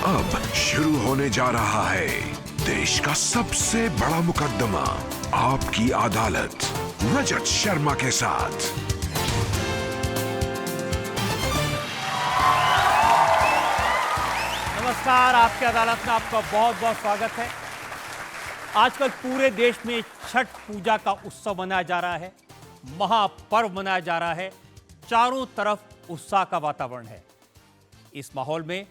अब शुरू होने जा रहा है देश का सबसे बड़ा मुकदमा, आपकी अदालत, रजत शर्मा के साथ। नमस्कार, आपकी अदालत में आपका बहुत बहुत स्वागत है। आजकल पूरे देश में छठ पूजा का उत्सव मनाया जा रहा है, महापर्व मनाया जा रहा है, चारों तरफ उत्साह का वातावरण है। इस माहौल में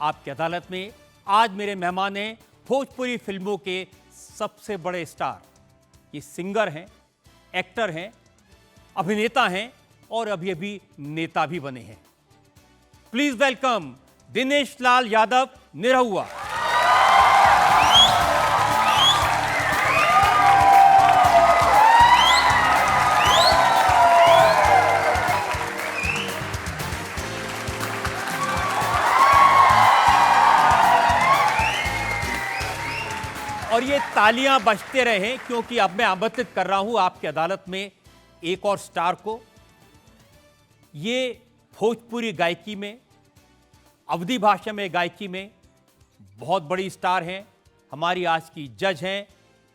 आपकी अदालत में आज मेरे मेहमान हैं भोजपुरी फिल्मों के सबसे बड़े स्टार। ये सिंगर हैं, एक्टर हैं, अभिनेता हैं और अभी अभी नेता भी बने हैं। Please welcome Dinesh Lal Yadav Nirahua. और ये तालियां बजते रहे क्योंकि अब मैं आमंत्रित कर रहा हूं आपकी अदालत में एक और स्टार को। ये भोजपुरी गायकी में, अवधी भाषा में गायकी में बहुत बड़ी स्टार हैं। हमारी आज की जज हैं,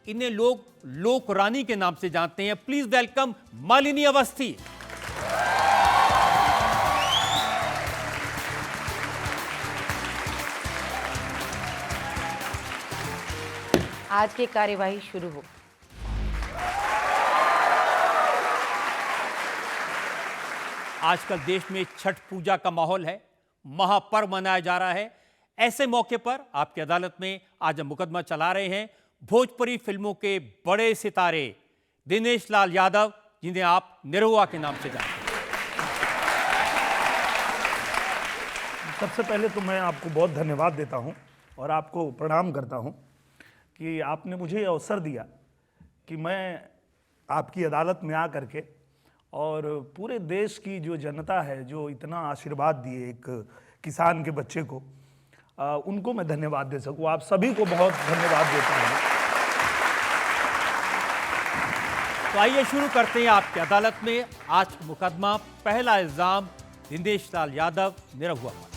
इन्हें लोग लोक रानी के नाम से जानते हैं। Please welcome Malini Awasthi. आज की कार्यवाही शुरू हो। आजकल देश में छठ पूजा का माहौल है, महापर्व मनाया जा रहा है। ऐसे मौके पर आपकी अदालत में आज हम मुकदमा चला रहे हैं भोजपुरी फिल्मों के बड़े सितारे दिनेश लाल यादव, जिन्हें आप निरहुआ के नाम से जानते हैं। सबसे पहले तो मैं आपको बहुत धन्यवाद देता हूं और आपको प्रणाम करता हूं कि आपने मुझे ये अवसर दिया कि मैं आपकी अदालत में आ करके और पूरे देश की जो जनता है, जो इतना आशीर्वाद दिए एक किसान के बच्चे को, उनको मैं धन्यवाद दे सकूं। आप सभी को बहुत धन्यवाद देता हूं। तो आइए शुरू करते हैं आपकी अदालत में आज मुकदमा। पहला इल्जाम दिनेश लाल यादव निरहुआ पर।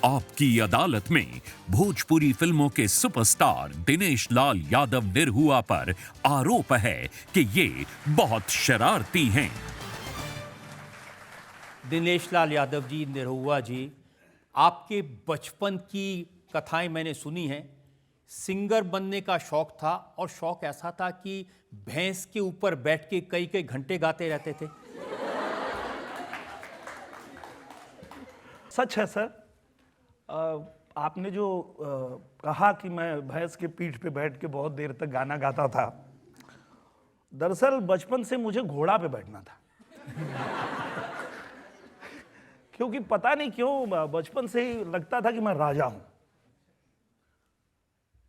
आपकी अदालत में भोजपुरी फिल्मों के सुपरस्टार दिनेश लाल यादव निरहुआ पर आरोप है कि ये बहुत शरारती हैं। दिनेश लाल यादव जी, निरहुआ जी, आपके बचपन की कथाएं मैंने सुनी हैं। सिंगर बनने का शौक था और शौक ऐसा था कि भैंस के ऊपर बैठ के कई कई घंटे गाते रहते थे। सच है सर। आपने जो कहा कि मैं भैंस के पीठ पे बैठ के बहुत देर तक गाना गाता था, दरअसल बचपन से मुझे घोड़ा पे बैठना था। क्योंकि पता नहीं क्यों बचपन से ही लगता था कि मैं राजा हूं,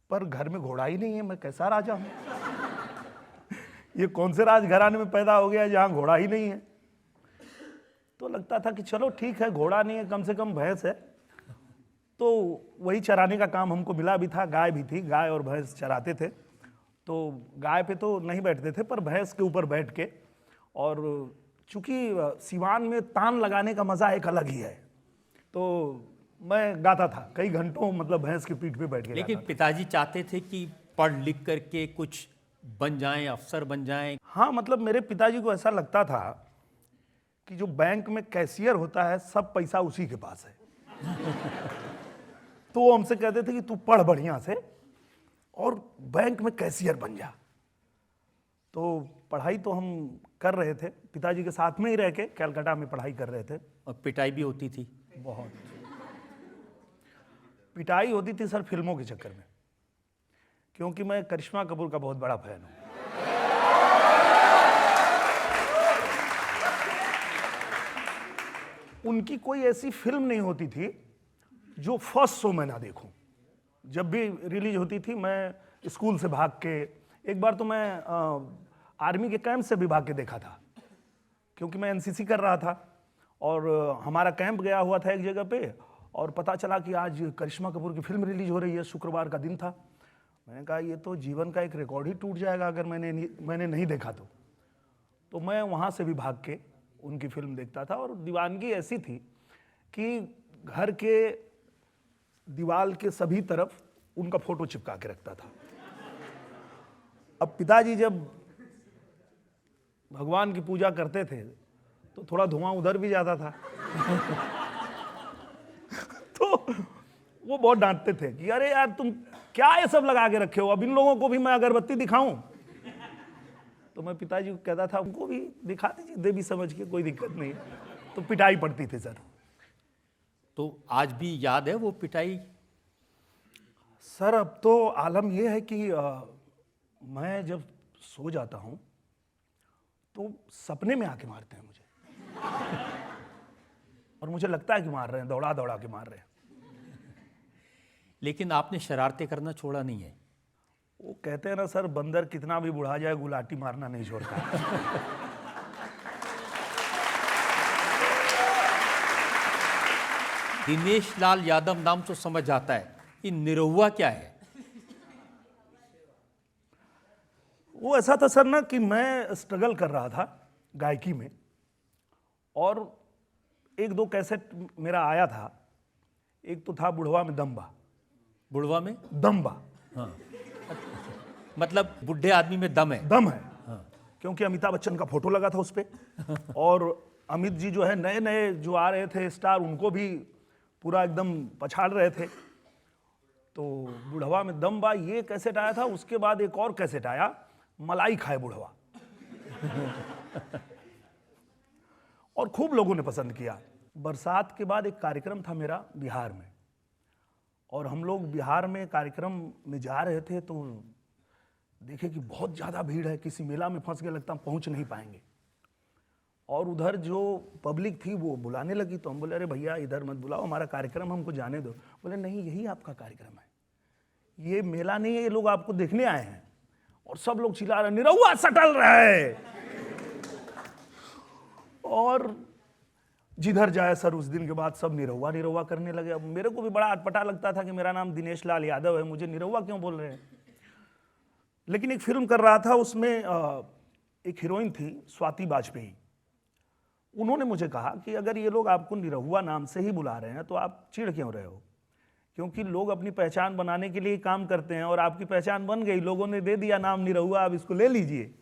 पर घर में घोड़ा ही नहीं है, मैं कैसा राजा हूं? ये कौन से राजघराने में पैदा हो गया जहां घोड़ा ही नहीं है? तो लगता था कि चलो ठीक है, घोड़ा नहीं है, कम से कम भैंस है। तो वही चराने का काम हमको मिला भी था। गाय भी थी, गाय और भैंस चराते थे। तो गाय पे तो नहीं बैठते थे, पर भैंस के ऊपर बैठ के, और चूंकि सिवान में तान लगाने का मजा एक अलग ही है, तो मैं गाता था कई घंटों, मतलब भैंस की पीठ पे बैठ के। लेकिन पिताजी चाहते थे कि पढ़ लिख करके कुछ बन जाएं, अफसर बन जाएं। हाँ, मतलब मेरे पिताजी को ऐसा लगता था कि जो बैंक में कैशियर होता है, सब पैसा उसी के पास है। तो वो हमसे कहते थे कि तू पढ़ बढ़िया से और बैंक में कैशियर बन जा। तो पढ़ाई तो हम कर रहे थे, पिताजी के साथ में ही रह के कलकत्ता में पढ़ाई कर रहे थे। और पिटाई भी होती थी। बहुत पिटाई होती थी सर, फिल्मों के चक्कर में, क्योंकि मैं करिश्मा कपूर का बहुत बड़ा फैन हूं। उनकी कोई ऐसी फिल्म नहीं होती थी जो फर्स्ट शो में ना देखूं। जब भी रिलीज होती थी मैं स्कूल से भाग के, एक बार तो मैं आर्मी के कैंप से भी भाग के देखा था, क्योंकि मैं एनसीसी कर रहा था और हमारा कैंप गया हुआ था एक जगह पे, और पता चला कि आज करिश्मा कपूर की फिल्म रिलीज हो रही है। शुक्रवार का दिन था। मैंने कहा ये तो जीवन का एक रिकॉर्ड ही टूट जाएगा अगर मैंने नहीं देखा तो मैं वहाँ से भी भाग के उनकी फिल्म देखता था। और दीवानगी ऐसी थी कि घर के दीवार के सभी तरफ उनका फोटो चिपका के रखता था। अब पिताजी जब भगवान की पूजा करते थे तो थोड़ा धुआं उधर भी जाता था। तो वो बहुत डांटते थे कि अरे यार तुम क्या ये सब लगा के रखे हो, अब इन लोगों को भी मैं अगरबत्ती दिखाऊं? तो मैं पिताजी को कहता था उनको भी दिखा दीजिए, देवी समझ के, कोई दिक्कत नहीं। तो पिटाई पड़ती थी सर। तो आज भी याद है वो पिटाई? सर अब तो आलम यह है कि मैं जब सो जाता हूं तो सपने में आके मारते हैं मुझे। और मुझे लगता है कि मार रहे हैं, दौड़ा दौड़ा के मार रहे हैं। लेकिन आपने शरारतें करना छोड़ा नहीं है। वो कहते हैं ना सर, बंदर कितना भी बुढ़ा जाए गुलाटी मारना नहीं छोड़ता। दिनेश लाल यादव नाम तो समझ आता है, ये निरहुआ क्या है? वो ऐसा था सर ना कि मैं स्ट्रगल कर रहा था गायकी में, और एक दो कैसेट मेरा आया था। एक तो था बुढ़वा में दम्बा। बुढ़वा में दम्बा हाँ, मतलब बुढ़े आदमी में दम है। दम है क्योंकि अमिताभ बच्चन का फोटो लगा था उस पे। और अमित जी जो है नए नए जो आ रहे थे स्टार, उनको भी पूरा एकदम पछाड़ रहे थे। तो बुढ़वा में दम बा ये कैसेट आया था। उसके बाद एक और कैसेट आया, मलाई खाए बुढ़वा। और खूब लोगों ने पसंद किया। बरसात के बाद एक कार्यक्रम था मेरा बिहार में, और हम लोग बिहार में कार्यक्रम में जा रहे थे तो देखे कि बहुत ज़्यादा भीड़ है, किसी मेला में फंस गए, लगता हम पहुंच नहीं पाएंगे। और उधर जो पब्लिक थी वो बुलाने लगी, तो हम बोले अरे भैया इधर मत बुलाओ, हमारा कार्यक्रम हमको जाने दो। बोले नहीं, यही आपका कार्यक्रम है, ये मेला नहीं है, ये लोग आपको देखने आए हैं। और सब लोग चिल्ला रहे निरहुआ सटल रहे। और जिधर जाए सर उस दिन के बाद सब निरहुआ निरहुआ करने लगे। अब मेरे को भी बड़ा अटपटा लगता था कि मेरा नाम दिनेश लाल यादव है, मुझे निरहुआ क्यों बोल रहे हैं। लेकिन एक फिल्म कर रहा था, उसमें एक हीरोइन थी स्वाति बाजपेयी। उन्होंने मुझे कहा कि अगर ये लोग आपको निरहुआ नाम से ही बुला रहे हैं तो आप चिढ़ क्यों रहे हो, क्योंकि लोग अपनी पहचान बनाने के लिए काम करते हैं, और आपकी पहचान बन गई, लोगों ने दे दिया नाम निरहुआ, आप इसको ले लीजिए।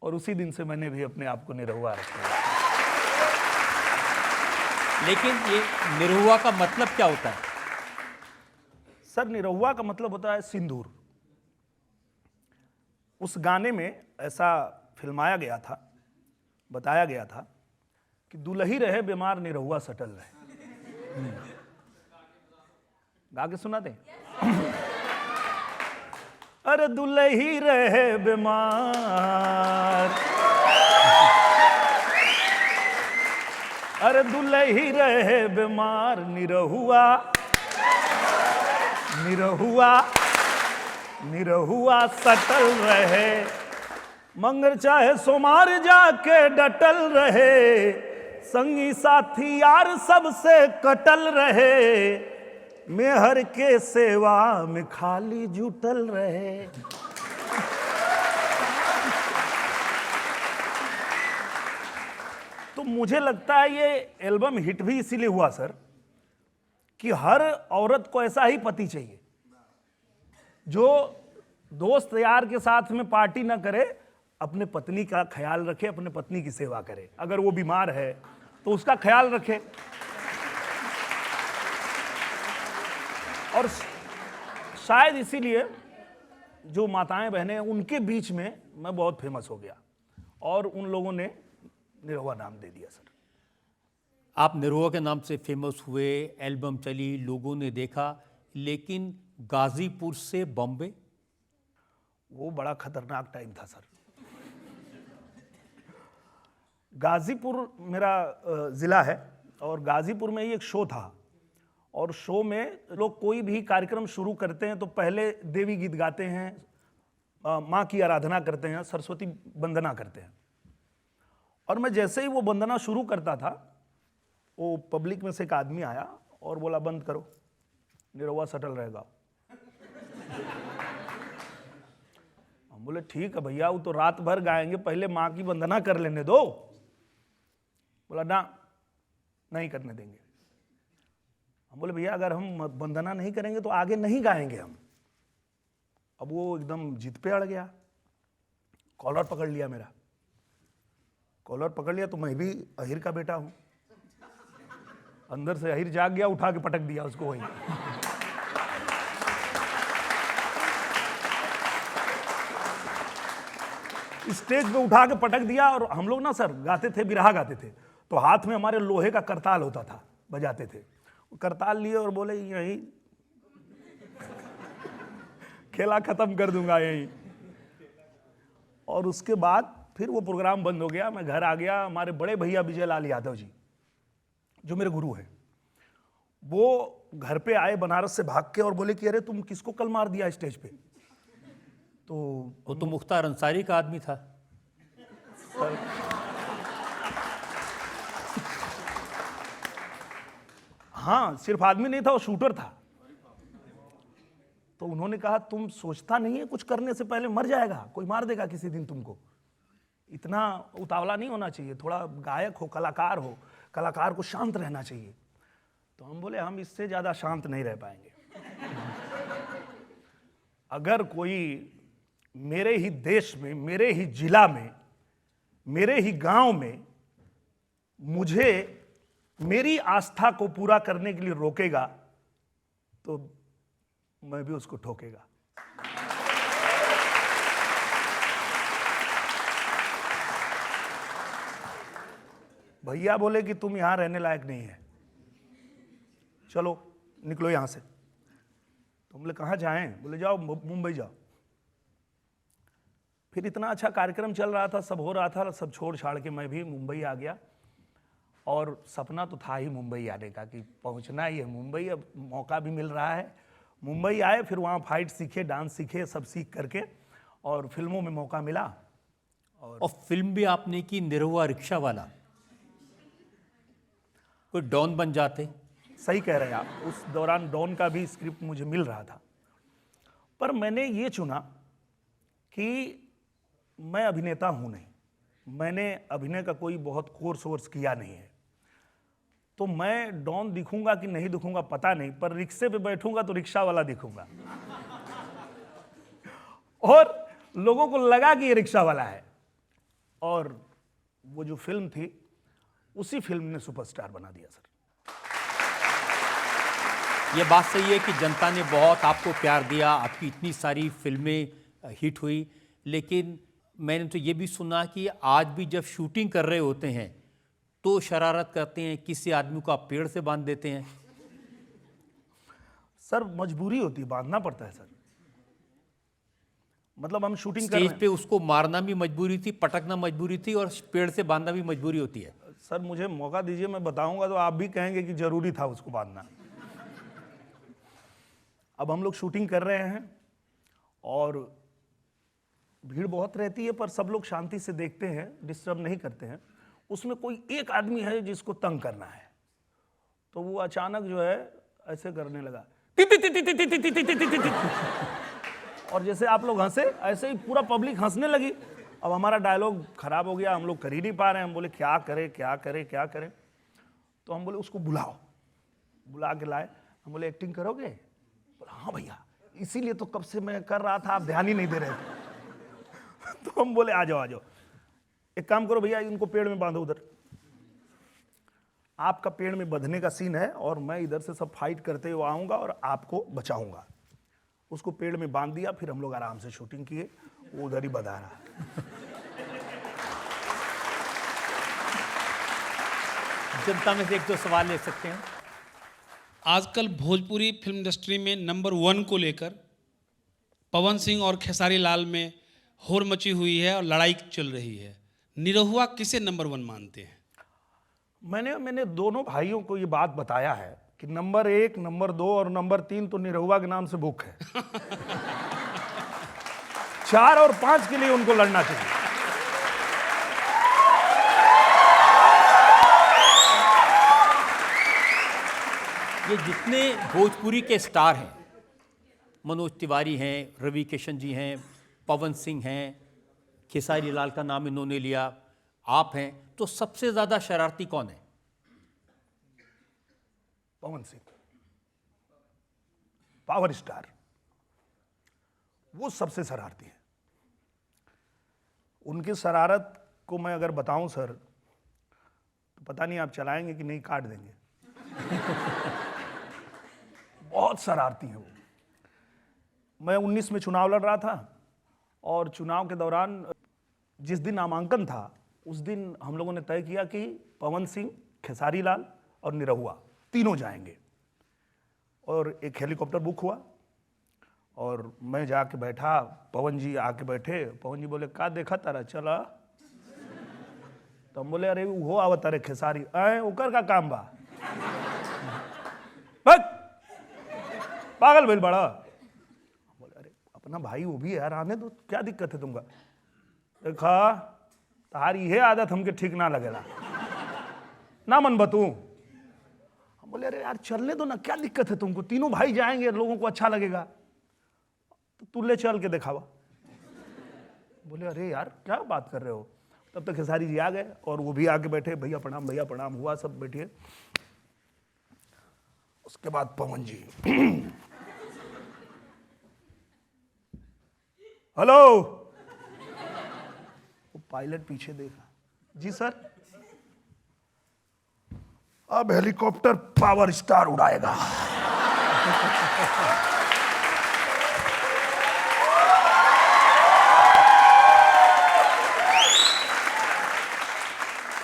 और उसी दिन से मैंने भी अपने आप को निरहुआ रखा। लेकिन ये निरहुआ का मतलब क्या होता है? सर निरहुआ का मतलब होता है सिंदूर। उस गाने में ऐसा फिल्माया गया था, बताया गया था कि दुल्ही रहे बीमार निरहुआ सटल रहे। गा के सुना दे। अरे दुल्ही रहे बीमार, अरे दुल्ही रहे बीमार, निरहुआ निरहुआ निरहुआ सटल रहे, मंगर चाहे सोमार जाके डटल रहे, संगी साथी यार सबसे कटल रहे, मेहर के सेवा में खाली जुटल रहे। तो मुझे लगता है ये एल्बम हिट भी इसीलिए हुआ सर कि हर औरत को ऐसा ही पति चाहिए जो दोस्त यार के साथ में पार्टी ना करे, अपने पत्नी का ख्याल रखे, अपने पत्नी की सेवा करे। अगर वो बीमार है तो उसका ख्याल रखे। और शायद इसीलिए जो माताएं बहनें हैं उनके बीच में मैं बहुत फेमस हो गया, और उन लोगों ने निरहुआ नाम दे दिया सर। आप निरहुआ के नाम से फेमस हुए, एल्बम चली, लोगों ने देखा, लेकिन गाजीपुर से बॉम्बे, वो बड़ा खतरनाक टाइम था सर। गाजीपुर मेरा ज़िला है, और गाजीपुर में ही एक शो था, और शो में लोग कोई भी कार्यक्रम शुरू करते हैं तो पहले देवी गीत गाते हैं, माँ की आराधना करते हैं, सरस्वती वंदना करते हैं। और मैं जैसे ही वो वंदना शुरू करता था, वो पब्लिक में से एक आदमी आया और बोला बंद करो, निरहुआ सटल रहेगा। हम बोले ठीक है भैया, वो तो रात भर गाएंगे, पहले माँ की वंदना कर लेने दो। बोला ना, नहीं करने देंगे। हम बोले भैया अगर हम वंदना नहीं करेंगे तो आगे नहीं गाएंगे हम। अब वो एकदम जिद पे अड़ गया, कॉलर पकड़ लिया मेरा, कॉलर पकड़ लिया तो मैं भी अहिर का बेटा हूं, अंदर से अहिर जाग गया, उठा के पटक दिया उसको वहीं। स्टेज पे उठा के पटक दिया। और हम लोग ना सर गाते थे, बिरहा गाते थे, तो हाथ में हमारे लोहे का करताल होता था, बजाते थे। करताल लिए और बोले यही खेला खत्म कर दूंगा यही। और उसके बाद फिर वो प्रोग्राम बंद हो गया, मैं घर आ गया। हमारे बड़े भैया विजय लाल यादव जी जो मेरे गुरु हैं, वो घर पे आए बनारस से भाग के और बोले कि अरे तुम किसको कल मार दिया स्टेज पे। तो वो तो मुख्तार अंसारी का आदमी था। हाँ, सिर्फ आदमी नहीं था, वो शूटर था। तो उन्होंने कहा तुम सोचता नहीं है कुछ करने से पहले मर जाएगा, कोई मार देगा किसी दिन तुमको, इतना उतावला नहीं होना चाहिए, थोड़ा गायक हो, कलाकार को शांत रहना चाहिए। तो हम बोले हम इससे ज्यादा शांत नहीं रह पाएंगे। अगर कोई मेरे ही देश में, मेरे ही जिला में, मेरे ही गांव में मुझे मेरी आस्था को पूरा करने के लिए रोकेगा तो मैं भी उसको ठोकेगा। भैया बोले कि तुम यहां रहने लायक नहीं है, चलो निकलो यहां से। तो बोले कहां जाएं? बोले जाओ मुंबई जाओ। फिर इतना अच्छा कार्यक्रम चल रहा था, सब हो रहा था, सब छोड़ छाड़ के मैं भी मुंबई आ गया। और सपना तो था ही मुंबई आने का कि पहुंचना ही है मुंबई, अब मौका भी मिल रहा है। मुंबई आए, फिर वहाँ फाइट सीखे, डांस सीखे, सब सीख करके और फिल्मों में मौका मिला। और फिल्म भी आपने की निरहुआ रिक्शा वाला, कोई डॉन बन जाते। सही कह रहे हैं आप, उस दौरान डॉन का भी स्क्रिप्ट मुझे मिल रहा था। पर मैंने ये चुना कि मैं अभिनेता हूँ नहीं, मैंने अभिनय का कोई बहुत कोर्स वोर्स किया नहीं है, तो मैं डॉन दिखूंगा कि नहीं दिखूंगा पता नहीं, पर रिक्शे पे बैठूंगा तो रिक्शा वाला दिखूंगा। और लोगों को लगा कि ये रिक्शा वाला है। और वो जो फिल्म थी, उसी फिल्म ने सुपरस्टार बना दिया सर। ये बात सही है कि जनता ने बहुत आपको प्यार दिया, आपकी इतनी सारी फिल्में हिट हुई, लेकिन मैंने तो ये भी सुना कि आज भी जब शूटिंग कर रहे होते हैं तो शरारत करते हैं, किसी आदमी को आप पेड़ से बांध देते हैं। सर मजबूरी होती है, बांधना पड़ता है सर। मतलब हम शूटिंग कर रहे स्टेज हैं, पे उसको मारना भी मजबूरी थी, पटकना मजबूरी थी, और पेड़ से बांधना भी मजबूरी होती है। सर मुझे मौका दीजिए, मैं बताऊंगा तो आप भी कहेंगे कि जरूरी था उसको बांधना। अब हम लोग शूटिंग कर रहे हैं और भीड़ बहुत रहती है, पर सब लोग शांति से देखते हैं, डिस्टर्ब नहीं करते हैं। उसमें कोई एक आदमी है जिसको तंग करना है, तो वो अचानक जो है ऐसे करने लगा, और जैसे आप लोग हंसे ऐसे ही पूरा पब्लिक हंसने लगी। अब हमारा डायलॉग खराब हो गया, हम लोग कर ही नहीं पा रहे हैं। हम बोले क्या करें क्या करें क्या करें। तो हम बोले उसको बुलाओ, बुला के लाए। हम बोले एक्टिंग करोगे? बोला हाँ भैया, इसीलिए तो कब से मैं कर रहा था, आप ध्यान ही नहीं दे रहे थे। तो हम बोले आ जाओ आ जाओ, एक काम करो भैया, इनको पेड़ में बांधो उधर। आपका पेड़ में बंधने का सीन है और मैं इधर से सब फाइट करते हुए आऊंगा और आपको बचाऊंगा। उसको पेड़ में बांध दिया, फिर हम लोग आराम से शूटिंग किए, वो उधर ही बधा रहा। जनता में से एक दो सवाल ले सकते हैं। आजकल भोजपुरी फिल्म इंडस्ट्री में नंबर 1 को लेकर पवन सिंह और खेसारी लाल में होड़ मची हुई है और लड़ाई चल रही है। निरहुआ किसे नंबर 1 मानते हैं? मैंने दोनों भाइयों को ये बात बताया है कि नंबर 1, नंबर 2 और नंबर 3 तो निरहुआ के नाम से बुक है। 4 और 5 के लिए उनको लड़ना चाहिए। ये जितने भोजपुरी के स्टार हैं, मनोज तिवारी हैं, रवि किशन जी हैं, पवन सिंह हैं, खेसारी लाल का नाम इन्होंने लिया, आप हैं, तो सबसे ज्यादा शरारती कौन है? पवन सिंह। पावर स्टार, वो सबसे शरारती है। उनकी शरारत को मैं अगर बताऊं सर, तो पता नहीं आप चलाएंगे कि नहीं, काट देंगे। बहुत शरारती है वो। मैं 19 में चुनाव लड़ रहा था और चुनाव के दौरान जिस दिन नामांकन था उस दिन हम लोगों ने तय किया कि पवन सिंह, खेसारी लाल और निरहुआ तीनों जाएंगे। और एक हेलीकॉप्टर बुक हुआ और मैं जाके बैठा, पवन जी आके बैठे। पवन जी बोले, का देखा तारा, चला। तो हम बोले, अरे वो आवत अरे खेसारी, आए ओकर का काम बा, बस पागल भेल बड़ा। बोले, अरे अपना भाई वो भी है यार, आने दो, क्या दिक्कत है तुमका। देखा तारी ये आदत हमके ठीक ना लगेला, ना मन बतू। हम बोले, अरे यार चलने दो ना, क्या दिक्कत है तुमको, तीनों भाई जाएंगे, लोगों को अच्छा लगेगा, तो तू ले चल के दिखावा। बोले, अरे यार क्या बात कर रहे हो। तब तक खेसारी जी आ गए और वो भी आके बैठे, भैया प्रणाम हुआ, सब बैठिए। उसके बाद पवन जी, हेलो। वो पायलट पीछे देखा, जी सर। अब helicopter power star उड़ाएगा।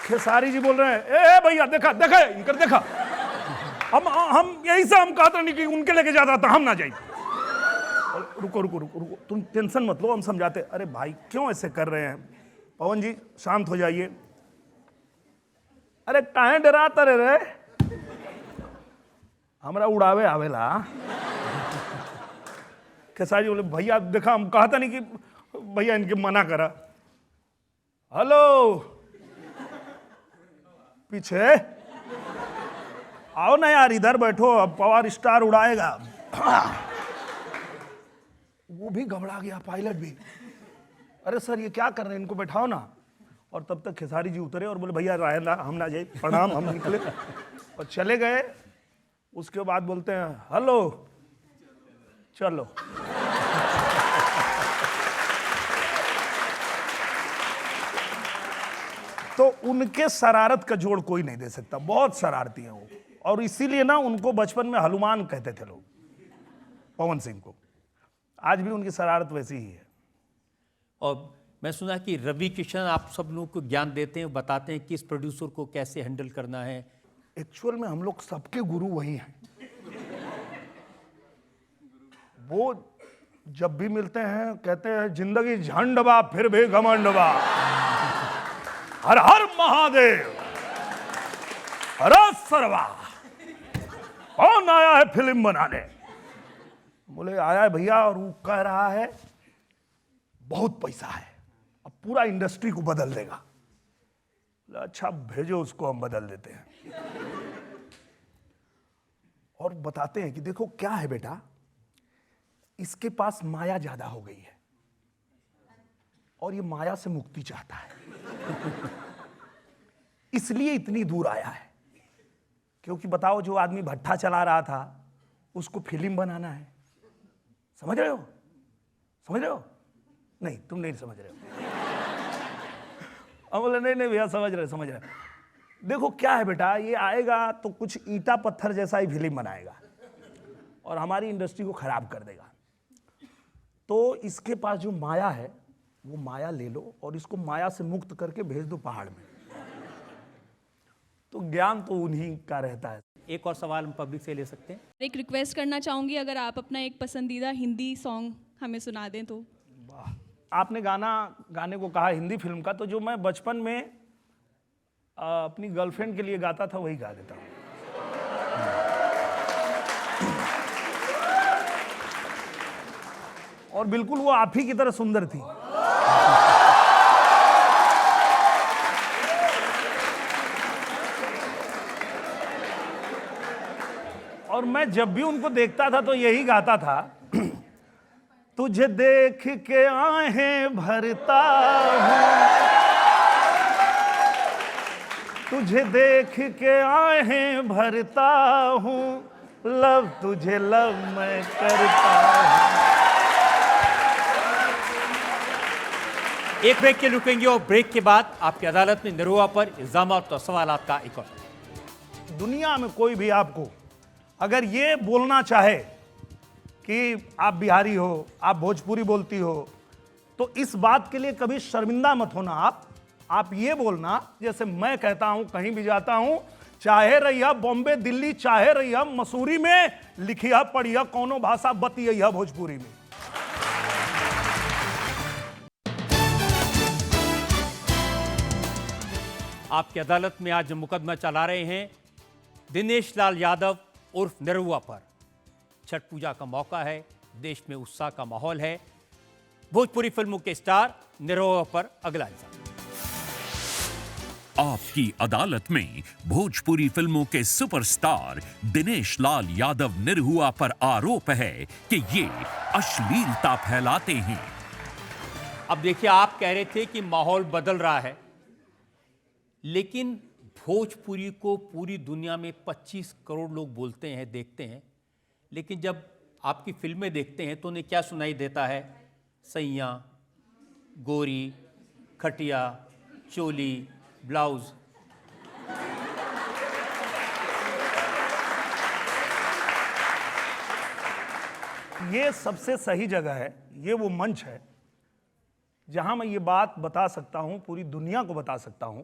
Khesari ji बोल रहे हैं, ए भैया देखा देखा इनकर देखा, हम यही से हम कहते नहीं कि उनके लेके जाता था, हम ना जाए। रुको रुको रुको रुको, तुम टेंशन मत लो, हम समझाते। अरे भाई क्यों ऐसे कर रहे हैं, पवन जी शांत हो जाइए। अरे काहे डराता रे, हमरा उड़ावे आवेला। खेसारी बोले, भैया देखा हम कहता नहीं कि भैया इनके मना करा। हेलो पीछे आओ ना यार, इधर बैठो, अब पावर स्टार उड़ाएगा। वो भी घबरा गया, पायलट भी। अरे सर ये क्या कर रहे हैं, इनको बैठाओ ना। और तब तक खेसारी जी उतरे और बोले, भैया रायना हम ना जाए, प्रणाम। हम निकले और चले गए। उसके बाद बोलते हैं, हेलो चलो। तो उनके शरारत का जोड़ कोई नहीं दे सकता, बहुत शरारती है वो। और इसीलिए ना उनको बचपन में हनुमान कहते थे लोग, पवन सिंह को। आज भी उनकी शरारत वैसी ही है। और मैं सुना कि रवि किशन आप सब लोगों को ज्ञान देते हैं, बताते हैं किस प्रोड्यूसर को कैसे हैंडल करना है। एक्चुअल में हम लोग सबके गुरु वही हैं। वो जब भी मिलते हैं कहते हैं, जिंदगी झंड बा फिर भी घमंड बा, हर हर महादेव, हर सरवा। कौन आया है फिल्म बनाने। बोले, आया है भैया, और वो कह रहा है बहुत पैसा है, अब पूरा इंडस्ट्री को बदल देगा। अच्छा भेजो उसको, हम बदल देते हैं। और बताते हैं कि देखो क्या है बेटा, इसके पास माया ज्यादा हो गई है और ये माया से मुक्ति चाहता है। इसलिए इतनी दूर आया है। क्योंकि बताओ, जो आदमी भट्ठा चला रहा था उसको फिल्म बनाना है। समझ रहे हो, समझ रहे हो? नहीं तुम नहीं समझ रहे हो। अब बोले, नहीं भैया समझ रहे। देखो क्या है बेटा, ये आएगा तो कुछ ईटा पत्थर जैसा ही फिल्म बनाएगा और हमारी इंडस्ट्री को खराब कर देगा। तो इसके पास जो माया है, वो माया ले लो और इसको माया से मुक्त करके भेज दो पहाड़ में। तो ज्ञान तो उन्हीं का रहता है। एक और सवाल हम पब्लिक से ले सकते हैं। एक रिक्वेस्ट करना चाहूँगी, अगर आप अपना एक पसंदीदा हिंदी सॉन्ग हमें सुना दें तो। आपने गाने को कहा हिंदी फिल्म का, तो जो मैं बचपन में अपनी गर्लफ्रेंड के लिए गाता था वही गा देता हूँ। और बिल्कुल वो आप ही की तरह सुंदर थी। और मैं जब भी उनको देखता था तो यही गाता था, तुझे देख के आहें भरता हूँ, तुझे देख के आहें भरता हूँ, लव तुझे लव मैं करता हूं। एक ब्रेक के रुकेंगे और ब्रेक के बाद आपकी अदालत में निरहुआ पर इल्जामात और सवालात का एक और। दुनिया में कोई भी आपको अगर ये बोलना चाहे कि आप बिहारी हो, आप भोजपुरी बोलती हो, तो इस बात के लिए कभी शर्मिंदा मत होना। आप ये बोलना, जैसे मैं कहता हूं कहीं भी जाता हूं, चाहे रहिया बॉम्बे दिल्ली, चाहे रहिया मसूरी में, लिखिया पढ़िया कौनो भाषा बतिया भोजपुरी में। आपकी अदालत में आज मुकदमा चला रहे हैं दिनेश लाल यादव उर्फ निरहुआ पर। छठ पूजा का मौका है, देश में उत्साह का माहौल है। भोजपुरी फिल्मों के स्टार निरहुआ पर अगला इल्जाम। आपकी अदालत में भोजपुरी फिल्मों के सुपरस्टार दिनेश लाल यादव निरहुआ पर आरोप है कि ये अश्लीलता फैलाते हैं। अब देखिए, आप कह रहे थे कि माहौल बदल रहा है, लेकिन भोजपुरी को पूरी दुनिया में 25 करोड़ लोग बोलते हैं, देखते हैं, लेकिन जब आपकी फिल्में देखते हैं तो उन्हें क्या सुनाई देता है? सैया, गोरी, खटिया, चोली, ब्लाउज। ये सबसे सही जगह है, ये वो मंच है जहां मैं ये बात बता सकता हूं, पूरी दुनिया को बता सकता हूं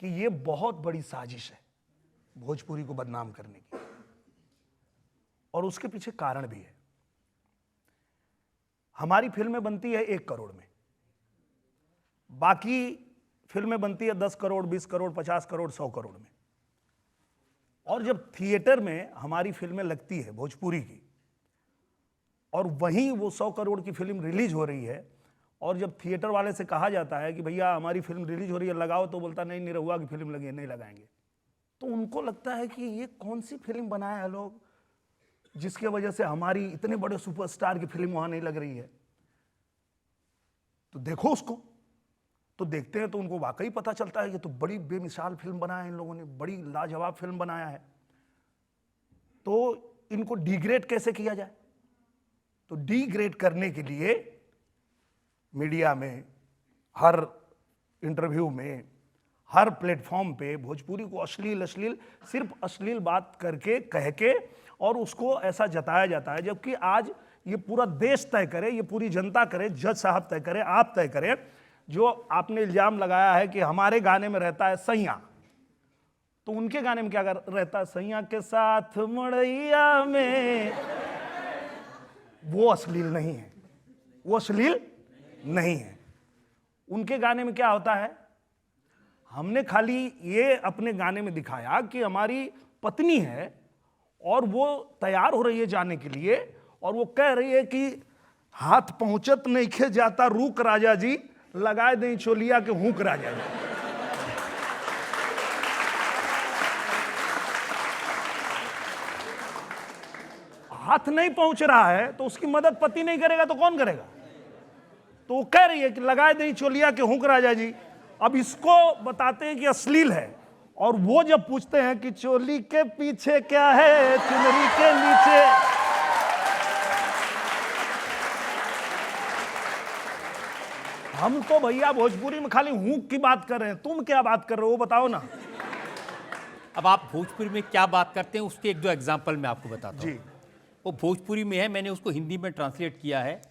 कि ये बहुत बड़ी साजिश है भोजपुरी को बदनाम करने की, और उसके पीछे कारण भी है। हमारी फिल्में बनती है 1 करोड़ में, बाकी फिल्में बनती है 10 करोड़, 20 करोड़, 50 करोड़, 100 करोड़ में। और जब थिएटर में हमारी फिल्में लगती है भोजपुरी की, और वहीं वो 100 करोड़ की फिल्म रिलीज हो रही है, और जब थिएटर वाले से कहा जाता है कि भैया हमारी फिल्म रिलीज हो रही है, लगाओ, तो बोलता नहीं, निरहुआ की फिल्म लगी है, नहीं लगाएंगे। तो उनको लगता है कि ये कौन सी फिल्म बनाया है लोग, जिसके वजह से हमारी इतने बड़े सुपरस्टार की फिल्म वहां नहीं लग रही है। तो देखो उसको, तो देखते हैं तो उनको वाकई पता चलता है कि तो बड़ी बेमिसाल फिल्म बनाया है इन लोगों ने, बड़ी लाजवाब फिल्म बनाया है। तो इनको डिग्रेड कैसे किया जाए? तो डिग्रेड करने के लिए मीडिया में, हर इंटरव्यू में, हर प्लेटफॉर्म पे भोजपुरी को अश्लील सिर्फ अश्लील बात करके, कह के, और उसको ऐसा जताया जाता है, जबकि आज ये पूरा देश तय करे, ये पूरी जनता करे, जज साहब तय करे, आप तय करें। जो आपने इल्जाम लगाया है कि हमारे गाने में रहता है सैया, तो उनके गाने में क्या रहता है? सैया के साथ मड़ैया में। वो अश्लील नहीं है, वो अश्लील नहीं है। उनके गाने में क्या होता है? हमने खाली ये अपने गाने में दिखाया कि हमारी पत्नी है और वो तैयार हो रही है जाने के लिए, और वो कह रही है कि हाथ पहुंचत नहीं खे जाता रूक राजा जी, लगाए दें चोलिया के हुक राजा जी। हाथ नहीं पहुंच रहा है तो उसकी मदद पति नहीं करेगा तो कौन करेगा? तो वो कह रही है कि लगाए दें चोलिया के हुक राजा जी। अब इसको बताते हैं कि अश्लील है, और वो जब पूछते हैं कि चोली के पीछे क्या है, चुनरी के नीचे, हम तो भैया भोजपुरी में खाली हुक की बात कर रहे हैं, तुम क्या बात कर रहे हो वो बताओ ना। अब आप भोजपुरी में क्या बात करते हैं उसके 1-2 एग्जाम्पल मैं आपको बताता हूँ। जी। वो भोजपुरी में है, मैंने उसको हिंदी में ट्रांसलेट किया है।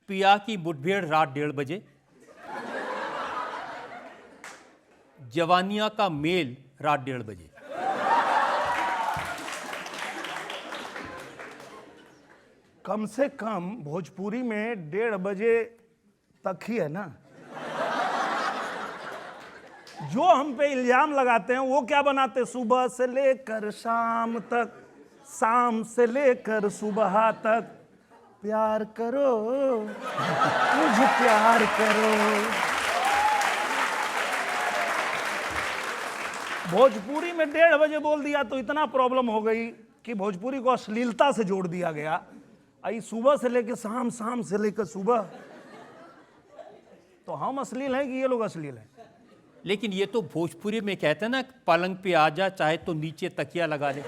पिया की मुठभेड़ रात 1:30 बजे, जवानिया का मेल रात 1:30 बजे। कम से कम भोजपुरी में 1:30 बजे तक ही है ना। जो हम पे इल्जाम लगाते हैं वो क्या बनाते? सुबह से लेकर शाम तक, शाम से लेकर सुबह तक, प्यार करो मुझे प्यार करो। भोजपुरी में 1:30 बजे बोल दिया तो इतना प्रॉब्लम हो गई कि भोजपुरी को अश्लीलता से जोड़ दिया गया। आई सुबह से लेकर शाम, शाम से लेकर सुबह, तो हम अश्लील हैं कि ये लोग अश्लील हैं? लेकिन ये तो भोजपुरी में कहते हैं ना, पलंग पे आ जा चाहे तो नीचे तकिया लगा ले।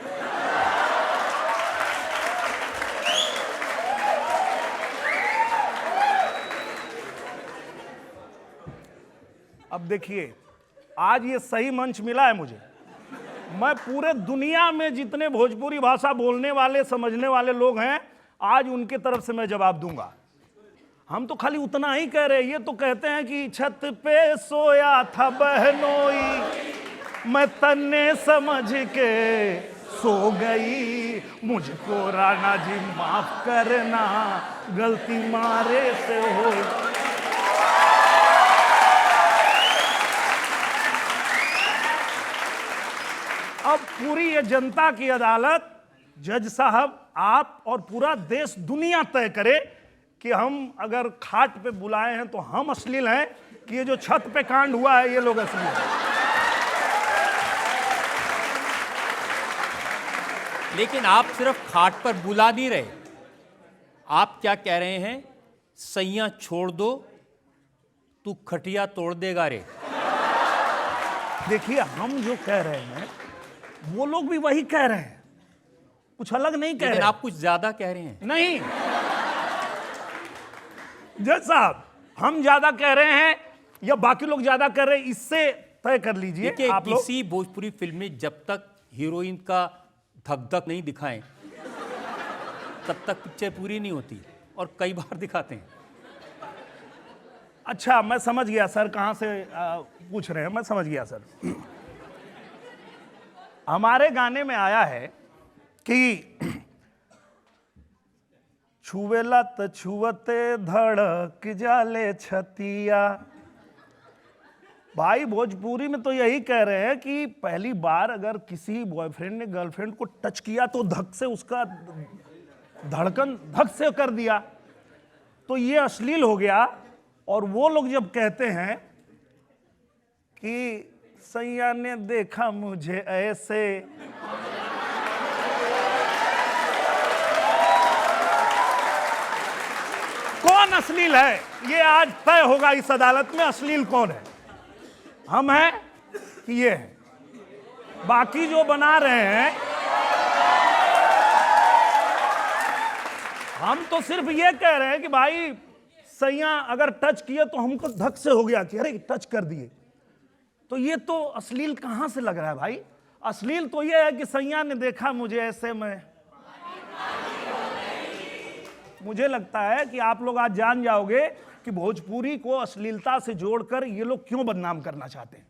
अब देखिए, आज ये सही मंच मिला है मुझे। मैं पूरे दुनिया में जितने भोजपुरी भाषा बोलने वाले समझने वाले लोग हैं, आज उनके तरफ से मैं जवाब दूंगा। हम तो खाली उतना ही कह रहे हैं, ये तो कहते हैं कि छत पे सोया था बहनोई, मैं तन्ने समझ के सो गई, मुझको राणा जी माफ करना, गलती मारे से हो। अब पूरी ये जनता की अदालत, जज साहब, आप और पूरा देश दुनिया तय करे कि हम अगर खाट पे बुलाए हैं तो हम अश्लील हैं कि ये जो छत पे कांड हुआ है ये लोग अश्लील हैं। लेकिन आप सिर्फ खाट पर बुला नहीं रहे, आप क्या कह रहे हैं? सैया छोड़ दो, तू खटिया तोड़ देगा रे। देखिए, हम जो कह रहे हैं वो लोग भी वही कह रहे हैं, कुछ अलग नहीं कह रहे। लेकिन आप कुछ ज्यादा कह रहे हैं। नहीं जज साहब, हम ज्यादा कह रहे हैं या बाकी लोग ज्यादा कह रहे हैं, इससे तय कर लीजिए। देखिए, आप लोग किसी भोजपुरी फिल्म में जब तक हीरोइन का धक धक नहीं दिखाएं तब तक पिक्चर पूरी नहीं होती, और कई बार दिखाते हैं। अच्छा, मैं समझ गया सर, कहां से पूछ रहे हैं, मैं समझ गया सर। हमारे गाने में आया है कि छुवेला त छुवते धड़क जाले छतिया। भाई, भोजपुरी में तो यही कह रहे हैं कि पहली बार अगर किसी बॉयफ्रेंड ने गर्लफ्रेंड को टच किया तो धक से उसका धड़कन धक से कर दिया, तो ये अश्लील हो गया। और वो लोग जब कहते हैं कि सैया ने देखा मुझे ऐसे, कौन अश्लील है ये आज तय होगा इस अदालत में। अश्लील कौन है, हम हैं कि ये है? बाकी जो बना रहे हैं, हम तो सिर्फ ये कह रहे हैं कि भाई सैया अगर टच किए तो हमको धक से हो गया कि अरे टच कर दिए, तो ये तो अश्लील कहां से लग रहा है भाई? अश्लील तो ये है कि सैया ने देखा मुझे ऐसे में। मुझे लगता है कि आप लोग आज जान जाओगे कि भोजपुरी को अश्लीलता से जोड़कर ये लोग क्यों बदनाम करना चाहते हैं।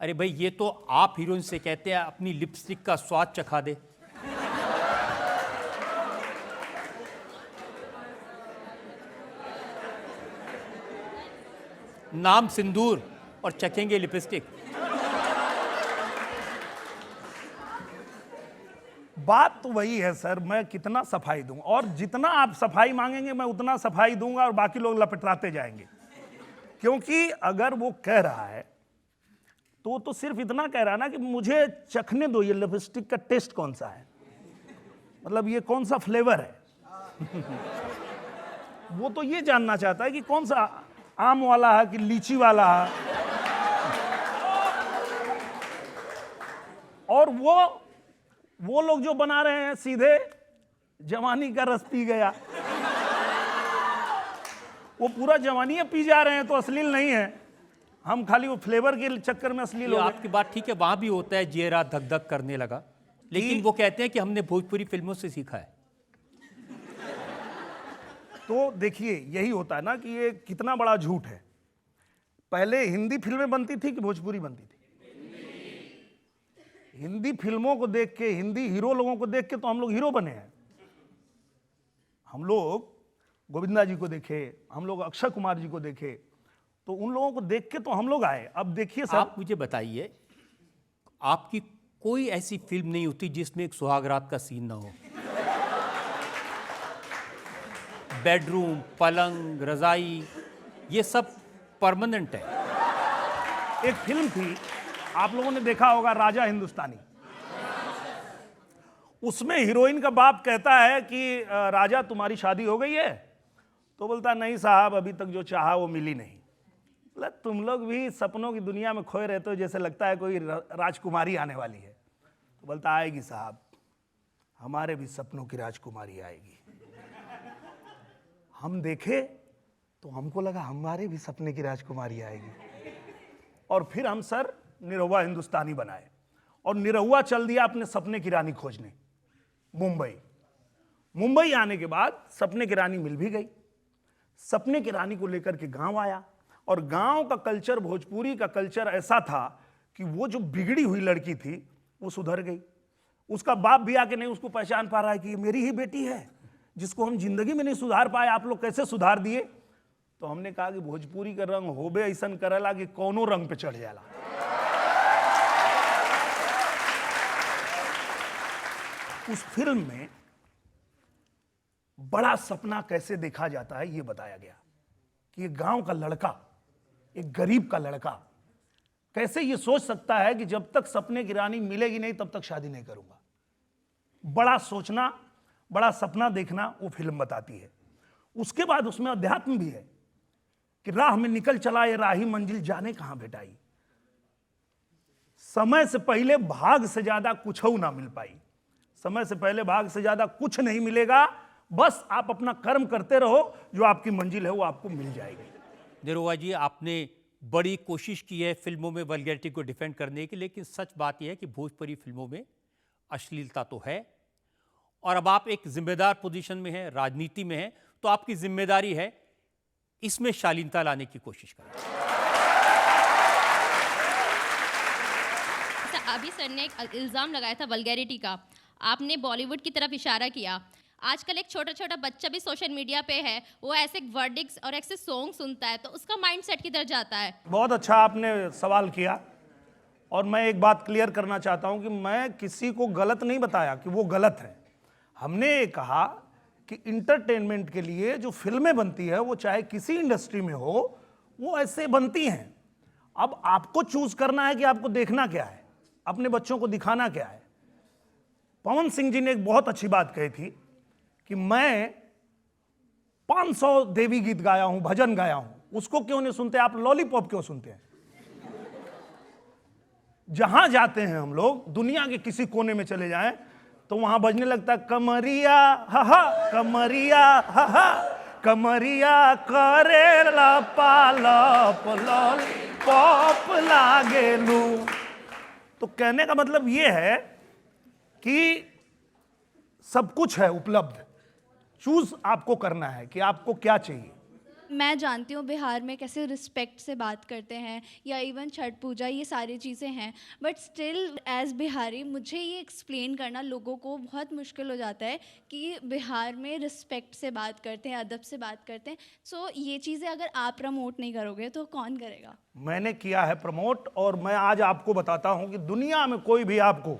अरे भाई, ये तो आप हीरोइन से कहते हैं अपनी लिपस्टिक का स्वाद चखा दे। नाम सिंदूर और चखेंगे लिपस्टिक। बात तो वही है सर, मैं कितना सफाई दूं, और जितना आप सफाई मांगेंगे मैं उतना सफाई दूंगा, और बाकी लोग लपटाते जाएंगे। क्योंकि अगर वो कह रहा है तो सिर्फ इतना कह रहा है ना कि मुझे चखने दो ये लिपस्टिक का टेस्ट कौन सा है, मतलब ये कौन सा फ्लेवर है। वो तो ये जानना चाहता है कि कौन सा, आम वाला है कि लीची वाला है। और वो लोग जो बना रहे हैं सीधे जवानी का रस पी गया, वो पूरा जवानी पी जा रहे हैं, तो अश्लील नहीं है। हम खाली वो फ्लेवर के चक्कर में अश्लील हो गए। आपकी बात ठीक है, वहां भी होता है चेहरा धक धक करने लगा, लेकिन वो कहते हैं कि हमने भोजपुरी फिल्मों से सीखा है। तो देखिए, यही होता है ना कि ये कितना बड़ा झूठ है। पहले हिंदी फिल्में बनती थी कि भोजपुरी बनती थी? हिंदी फिल्मों को देख के, हिंदी हीरो लोगों को देख के तो हम लोग हीरो बने हैं। हम लोग गोविंदा जी को देखे, हम लोग अक्षय कुमार जी को देखे, तो उन लोगों को देख के तो हम लोग आए। अब देखिए साहब, आप मुझे बताइए, आपकी कोई ऐसी फिल्म नहीं होती जिसमें एक सुहागरात का सीन ना हो? बेडरूम, पलंग, रजाई, ये सब परमानेंट है। एक फिल्म थी, आप लोगों ने देखा होगा, राजा हिंदुस्तानी। उसमें हीरोइन का बाप कहता है कि राजा तुम्हारी शादी हो गई है? तो बोलता नहीं साहब, अभी तक जो चाहा वो मिली नहीं। बोला तुम लोग भी सपनों की दुनिया में खोए रहते हो, जैसे लगता है कोई राजकुमारी आने वाली है। तो बोलता आएगी साहब, हमारे भी सपनों की राजकुमारी आएगी। हम देखे तो हमको लगा हमारे भी सपने की राजकुमारी आएगी। और फिर हम सर निरहुआ हिंदुस्तानी बनाए और निरहुआ चल दिया अपने सपने की रानी खोजने मुंबई आने के बाद सपने की रानी मिल भी गई। सपने की रानी को लेकर के गांव आया और गांव का कल्चर, भोजपुरी का कल्चर ऐसा था कि वो जो बिगड़ी हुई लड़की थी वो सुधर गई। उसका बाप भी आके नहीं उसको पहचान पा रहा है कि ये मेरी ही बेटी है जिसको हम जिंदगी में नहीं सुधार पाए, आप लोग कैसे सुधार दिए। तो हमने कहा कि भोजपुरी का रंग होबे ऐसा करेला कि कौनो रंग पे चढ़ जाला। उस फिल्म में बड़ा सपना कैसे देखा जाता है ये बताया गया कि एक गांव का लड़का, एक गरीब का लड़का कैसे ये सोच सकता है कि जब तक सपने की रानी मिलेगी नहीं तब तक शादी नहीं करूंगा। बड़ा सोचना, बड़ा सपना देखना वो फिल्म बताती है। उसके बाद उसमें अध्यात्म भी है कि राह में निकल चला ये राही मंजिल जाने कहां भेटाई। समय से पहले भाग से ज्यादा कुछ ना मिल पाई। समय से पहले भाग से ज्यादा कुछ नहीं मिलेगा, बस आप अपना कर्म करते रहो, जो आपकी मंजिल है वो आपको मिल जाएगी। निरहुआ जी, आपने बड़ी कोशिश की है फिल्मों में वल्गैरिटी को डिफेंड करने की, लेकिन सच बात यह है कि भोजपुरी फिल्मों में अश्लीलता तो है और अब आप एक जिम्मेदार पोजीशन में हैं, राजनीति में हैं, तो आपकी जिम्मेदारी है इसमें शालीनता लाने की कोशिश करें। अभी सर ने एक इल्ज़ाम लगाया था वल्गैरिटी का, आपने बॉलीवुड की तरफ इशारा किया। आजकल एक छोटा छोटा बच्चा भी सोशल मीडिया पे है, वो ऐसे वर्डिक्स और ऐसे सॉन्ग सुनता है तो उसका माइंडसेट किधर जाता है। बहुत अच्छा आपने सवाल किया और मैं एक बात क्लियर करना चाहता हूं कि मैं किसी को गलत नहीं बताया कि वो गलत है। हमने ये कहा कि इंटरटेनमेंट के लिए जो फिल्में बनती है वो चाहे किसी इंडस्ट्री में हो वो ऐसे बनती हैं। अब आपको चूज करना है कि आपको देखना क्या है, अपने बच्चों को दिखाना क्या है। पवन सिंह जी ने एक बहुत अच्छी बात कही थी कि मैं 500 देवी गीत गाया हूं, भजन गाया हूं, उसको क्यों नहीं सुनते आप, लॉलीपॉप क्यों सुनते हैं। जहां जाते हैं हम लोग, दुनिया के किसी कोने में चले जाएं तो वहां बजने लगता है कमरिया हा हा, कमरिया हा हा, कमरिया करेला पालप लॉलीपॉप लागेलू। तो कहने का मतलब ये है कि सब कुछ है उपलब्ध, चूज आपको करना है कि आपको क्या चाहिए। मैं जानती हूँ बिहार में कैसे रिस्पेक्ट से बात करते हैं या इवन छठ पूजा, ये सारी चीज़ें हैं, बट स्टिल एज बिहारी मुझे ये एक्सप्लेन करना लोगों को बहुत मुश्किल हो जाता है कि बिहार में रिस्पेक्ट से बात करते हैं, अदब से बात करते हैं। सो ये चीज़ें अगर आप प्रमोट नहीं करोगे तो कौन करेगा। मैंने किया है प्रमोट और मैं आज आपको बताता हूँ कि दुनिया में कोई भी आपको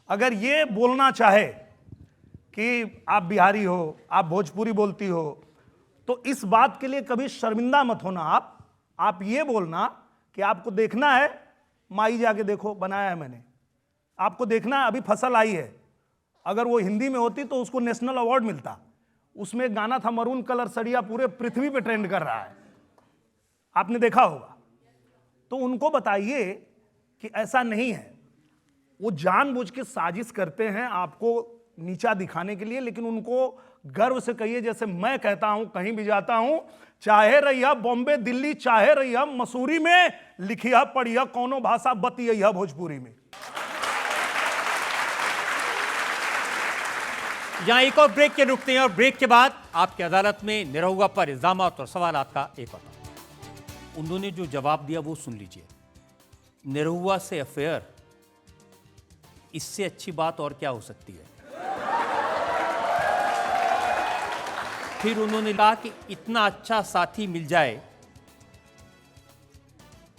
अगर ये बोलना चाहे कि आप बिहारी हो, आप भोजपुरी बोलती हो, तो इस बात के लिए कभी शर्मिंदा मत होना। आप ये बोलना कि आपको देखना है, माई जाके देखो, बनाया है मैंने, आपको देखना है, अभी फसल आई है। अगर वो हिंदी में होती तो उसको नेशनल अवार्ड मिलता। उसमें एक गाना था मरून कलर सड़िया, पूरे पृथ्वी पे ट्रेंड कर रहा है, आपने देखा होगा। तो उनको बताइए कि ऐसा नहीं है, वो जानबूझ के साजिश करते हैं आपको नीचा दिखाने के लिए, लेकिन उनको गर्व से कहिए, जैसे मैं कहता हूं कहीं भी जाता हूं, चाहे रहिया बॉम्बे दिल्ली, चाहे रहिया मसूरी में, लिखिया पढ़िया कौनो भाषा बतिया भोजपुरी में। यहां एक और ब्रेक के रुकते हैं और ब्रेक के बाद आपकी अदालत में निरहुआ पर इल्जामात और सवालात का एक और उन्होंने जो जवाब दिया वो सुन लीजिए। निरहुआ से अफेयर, इससे अच्छी बात और क्या हो सकती है। फिर उन्होंने कहा कि इतना अच्छा साथी मिल जाए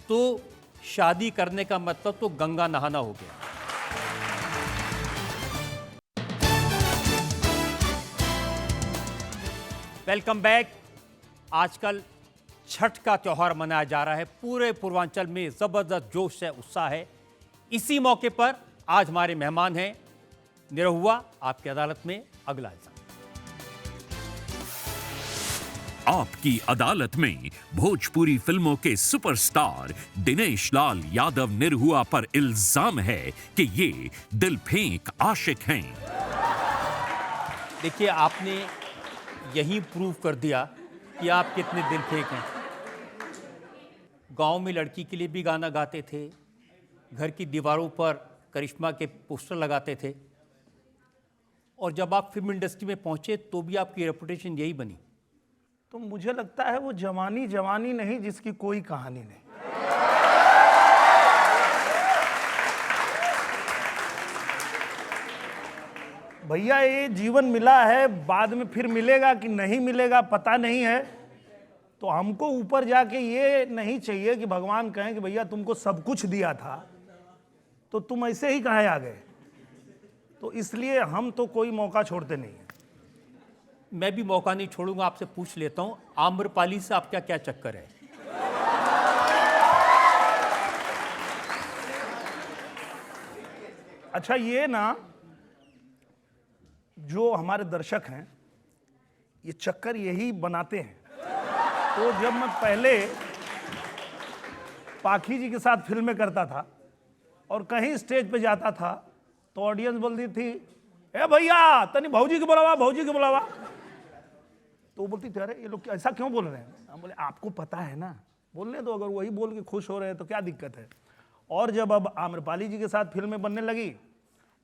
तो शादी करने का मतलब तो गंगा नहाना हो गया। Welcome back. आजकल छठ का त्योहार मनाया जा रहा है, पूरे पूर्वांचल में जबरदस्त जोश है, उत्साह है। इसी मौके पर आज हमारे मेहमान हैं निरहुआ, आपकी अदालत में अगला इल्जाम। आपकी अदालत में भोजपुरी फिल्मों के सुपरस्टार दिनेश लाल यादव निरहुआ पर इल्जाम है कि ये दिल फेंक आशिक हैं। देखिए, आपने यही प्रूव कर दिया कि आप कितने दिल फेंक हैं। गांव में लड़की के लिए भी गाना गाते थे, घर की दीवारों पर करिश्मा के पोस्टर लगाते थे, और जब आप फिल्म इंडस्ट्री में पहुंचे तो भी आपकी रेपुटेशन यही बनी। तो मुझे लगता है वो जवानी जवानी नहीं जिसकी कोई कहानी नहीं। भैया ये जीवन मिला है, बाद में फिर मिलेगा कि नहीं मिलेगा पता नहीं है। तो हमको ऊपर जाके ये नहीं चाहिए कि भगवान कहें कि भैया तुमको सब कुछ दिया था तो तुम ऐसे ही कहाँ आ गए। तो इसलिए हम तो कोई मौका छोड़ते नहीं हैं। मैं भी मौका नहीं छोड़ूंगा, आपसे पूछ लेता हूं, आम्रपाली से आपका क्या चक्कर है? अच्छा, ये ना जो हमारे दर्शक हैं ये चक्कर यही बनाते हैं। तो जब मैं पहले पाखी जी के साथ फिल्में करता था और कहीं स्टेज पे जाता था तो ऑडियंस बोलती थी, ए भैया तनी भौजी के बुलावा, भौजी के बुलावा। तो वो बोलती थी, अरे ये लोग ऐसा क्यों बोल रहे हैं? हम बोले आपको पता है ना, बोलने दो, अगर वही बोल के खुश हो रहे हैं तो क्या दिक्कत है। और जब अब आम्रपाली जी के साथ फिल्में बनने लगी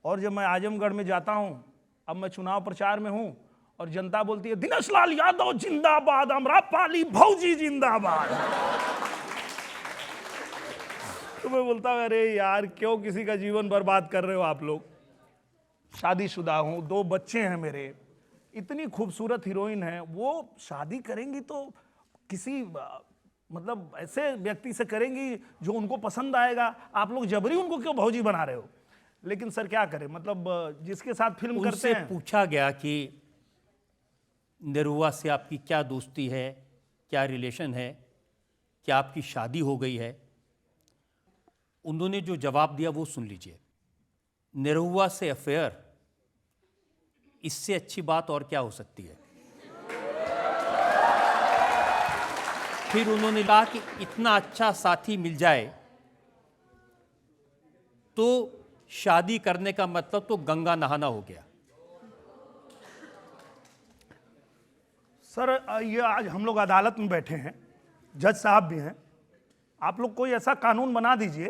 और जब मैं आजमगढ़ में जाता हूँ, अब मैं चुनाव प्रचार में हूँ और जनता बोलती है दिनेश लाल यादव जिंदाबाद, आम्रपाली भौजी जिंदाबाद। तो मैं बोलता हूँ अरे यार क्यों किसी का जीवन बर्बाद कर रहे हो आप लोग। शादीशुदा हूँ, 2 बच्चे हैं मेरे, इतनी खूबसूरत हीरोइन है, वो शादी करेंगी तो किसी मतलब ऐसे व्यक्ति से करेंगी जो उनको पसंद आएगा। आप लोग जबरी उनको क्यों भौजी बना रहे हो? लेकिन सर क्या करें, मतलब जिसके साथ फिल्म करते हैं। पूछा गया कि निरहुआ से आपकी क्या दोस्ती है, क्या रिलेशन है, क्या आपकी शादी हो गई है? उन्होंने जो जवाब दिया वो सुन लीजिए। निरहुआ से अफेयर, इससे अच्छी बात और क्या हो सकती है? फिर उन्होंने कहा कि इतना अच्छा साथी मिल जाए तो शादी करने का मतलब तो गंगा नहाना हो गया। सर ये आज हम लोग अदालत में बैठे हैं, जज साहब भी हैं, आप लोग कोई ऐसा कानून बना दीजिए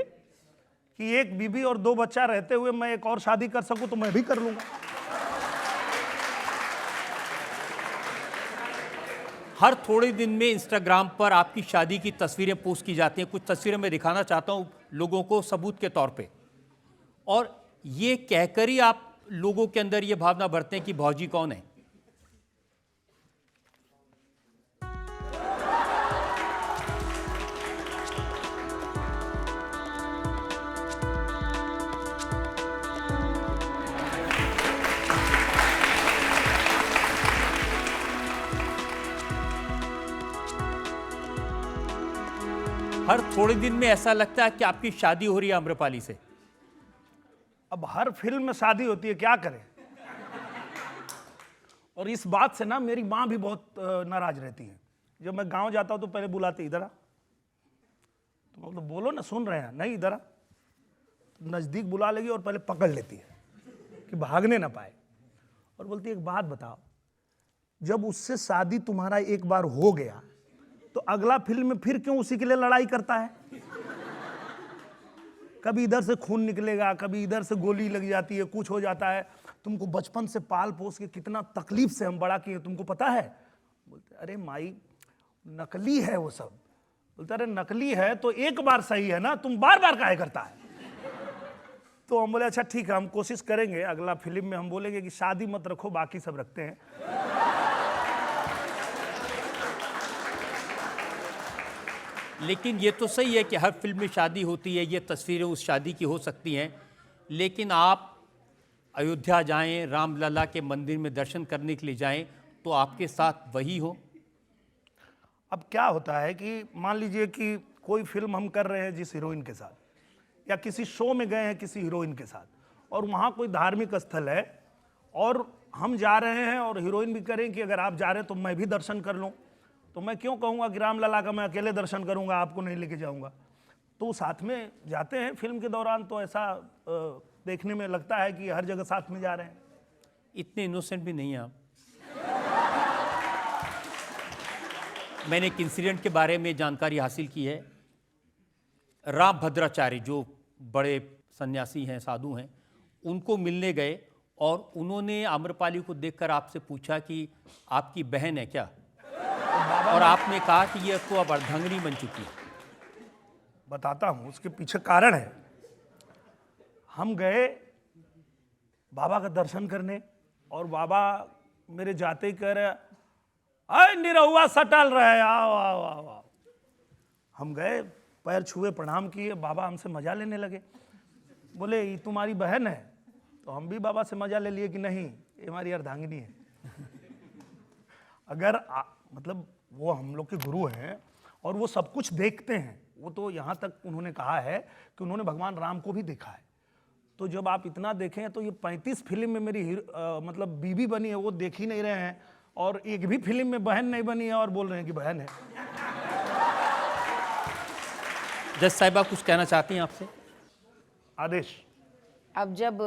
कि एक बीबी और 2 बच्चा रहते हुए मैं एक और शादी कर सकूं तो मैं भी कर लूंगा। हर थोड़े दिन में इंस्टाग्राम पर आपकी शादी की तस्वीरें पोस्ट की जाती हैं। कुछ तस्वीरें मैं दिखाना चाहता हूं लोगों को सबूत के तौर पे, और ये कहकर ही आप लोगों के अंदर ये भावना भरते हैं कि भौजी कौन है। हर थोड़े दिन में ऐसा लगता है कि आपकी शादी हो रही है आम्रपाली से। अब हर फिल्म में शादी होती है, क्या करें। और इस बात से ना मेरी माँ भी बहुत नाराज रहती है। जब मैं गांव जाता हूँ तो पहले बुलाते इधर आ, तो मतलब बोलो ना, सुन रहे हैं, नहीं इधर आ। तो नज़दीक बुला लेगी और पहले पकड़ लेती है कि भागने ना पाए, और बोलती है एक बात बताओ, जब उससे शादी तुम्हारा एक बार हो गया तो अगला फिल्म में फिर क्यों उसी के लिए लड़ाई करता है? कभी इधर से खून निकलेगा, कभी इधर से गोली लग जाती है, कुछ हो जाता है। तुमको बचपन से पाल पोस के कितना तकलीफ से हम बड़ा किए, तुमको पता है? बोलते अरे माई नकली है वो सब। बोलते अरे नकली है तो एक बार सही है ना, तुम बार बार काहे करता है? तो हम बोले अच्छा ठीक है, हम कोशिश करेंगे अगला फिल्म में हम बोलेंगे कि शादी मत रखो, बाकी सब रखते हैं। लेकिन ये तो सही है कि हर फिल्म में शादी होती है, ये तस्वीरें उस शादी की हो सकती हैं, लेकिन आप अयोध्या जाएं, रामलला के मंदिर में दर्शन करने के लिए जाएं तो आपके साथ वही हो। अब क्या होता है कि मान लीजिए कि कोई फिल्म हम कर रहे हैं जिस हीरोइन के साथ, या किसी शो में गए हैं किसी हीरोइन के साथ, और वहाँ कोई धार्मिक स्थल है और हम जा रहे हैं और हीरोइन भी करें कि अगर आप जा रहे हैं तो मैं भी दर्शन कर लूँ, तो मैं क्यों कहूँगा कि रामलला का मैं अकेले दर्शन करूँगा, आपको नहीं लेके जाऊँगा। तो साथ में जाते हैं फिल्म के दौरान, तो ऐसा देखने में लगता है कि हर जगह साथ में जा रहे हैं। इतने इनोसेंट भी नहीं हैं आप। मैंने एक इंसिडेंट के बारे में जानकारी हासिल की है राम भद्राचार्य जो बड़े सन्यासी हैं, साधु हैं, उनको मिलने गए और उन्होंने आम्रपाली को देखकर आपसे पूछा कि आपकी बहन है क्या, और आपने कहा कि ये तो अब अर्धांगिनी बन चुकी है। बताता हूँ, उसके पीछे कारण है। हम गए बाबा का दर्शन करने और बाबा मेरे जाते ही कह रहे, अरे निरहुआ सटल रहे, आओ आओ आओ आओ। हम गए, पैर छुए, प्रणाम किए, बाबा हमसे मजा लेने लगे। बोले ये तुम्हारी बहन है? तो हम भी बाबा से मजा ले लिए कि नहीं, ये हमारी अर्धांगिनी है। अगर मतलब वो हम लोग के गुरु हैं और वो सब कुछ देखते हैं। वो तो यहाँ तक उन्होंने कहा है कि उन्होंने भगवान राम को भी देखा है। तो जब आप इतना देखें तो ये 35 फिल्म में मेरी मतलब बीवी बनी है, वो देख ही नहीं रहे हैं, और एक भी फिल्म में बहन नहीं बनी है और बोल रहे हैं कि बहन है। जज साहिबा कुछ कहना चाहती हैं आपसे? आदेश। अब जब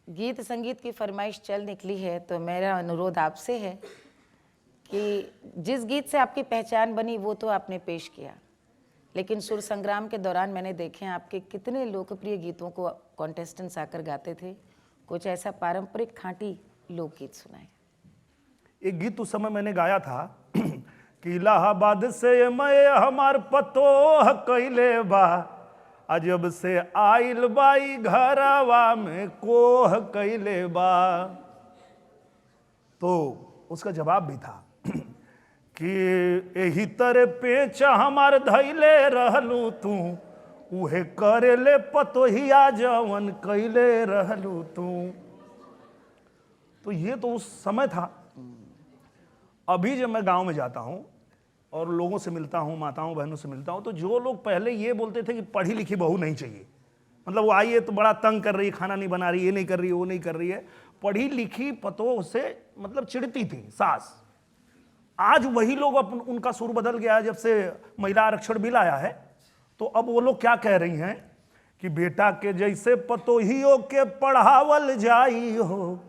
गीत संगीत की फरमाइश चल निकली है तो मेरा अनुरोध आपसे है कि जिस गीत से आपकी पहचान बनी वो तो आपने पेश किया, लेकिन सुर संग्राम के दौरान मैंने देखे हैं आपके कितने लोकप्रिय गीतों को कॉन्टेस्टेंट्स आकर गाते थे। कुछ ऐसा पारंपरिक खाँटी लोकगीत सुनाए। एक गीत उस समय मैंने गाया था कि इलाहाबाद से मैं हमार पतोह कैले बा, अजब से आइल बाई घरवा में कोह कैले बा। तो उसका जवाब भी था कि एही तरह पेचा हमार धैले रहलू तू, उहे करे ले पतोहिया जवन कैले रहलू तू। तो ये तो उस समय था। अभी जब मैं गांव में जाता हूं और लोगों से मिलता हूं, माताओं बहनों से मिलता हूं, तो जो लोग पहले ये बोलते थे कि पढ़ी लिखी बहू नहीं चाहिए, मतलब वो आई है तो बड़ा तंग कर रही है, खाना नहीं बना रही, ये नहीं कर रही है, वो नहीं कर रही है, पढ़ी लिखी पतोह से मतलब चिढ़ती थी सास। आज वही लोग उनका सुर बदल गया है जब से महिला आरक्षण बिल आया है। तो अब वो लोग क्या कह रही हैं कि बेटा के जैसे पतोहियों के पढ़ावल जाई हो,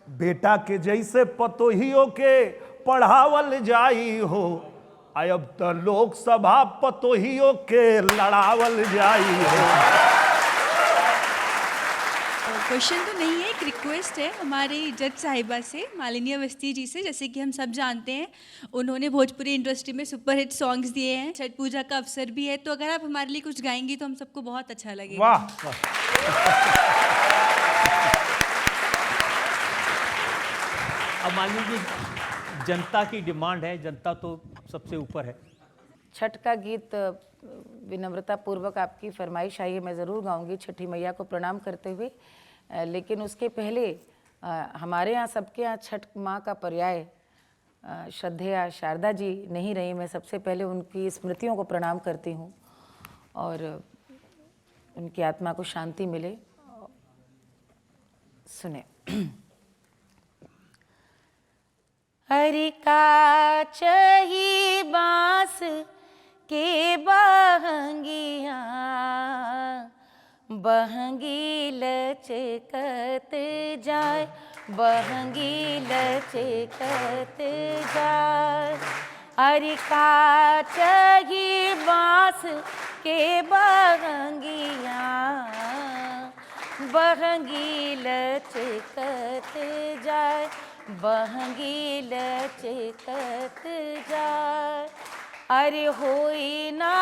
बेटा के जैसे पतोहियों के पढ़ावल जाई हो, अब तो लोकसभा पतोहियों के लड़ावल जाई हो। क्वेश्चन तो नहीं है, एक रिक्वेस्ट है हमारी जज साहिबा से, मालिनी अवस्थी जी से। जैसे कि हम सब जानते हैं उन्होंने भोजपुरी इंडस्ट्री में सुपरहिट सॉन्ग्स दिए हैं, छठ पूजा का अवसर भी है, तो अगर आप हमारे लिए कुछ गाएंगी तो हम सबको बहुत अच्छा लगेगा। वाह। अब मान लीजिए जनता की डिमांड है, जनता तो सबसे ऊपर है। छठ का गीत विनम्रता पूर्वक आपकी फरमाइश आई है, मैं ज़रूर गाऊंगी छठी मैया को प्रणाम करते हुए। लेकिन उसके पहले हमारे यहाँ सबके यहाँ छठ माँ का पर्याय श्रद्धेया शारदा जी नहीं रही। मैं सबसे पहले उनकी स्मृतियों को प्रणाम करती हूँ और उनकी आत्मा को शांति मिले। सुने। हरि का चही बांस के बहंगिया, बहंगी लचकत जाए, बहंगी लचकत जाए। हरि का चही बांस के बहंगिया, बहंगी लचकत जाए, बहंगी लचकत जाए। अरे होई ना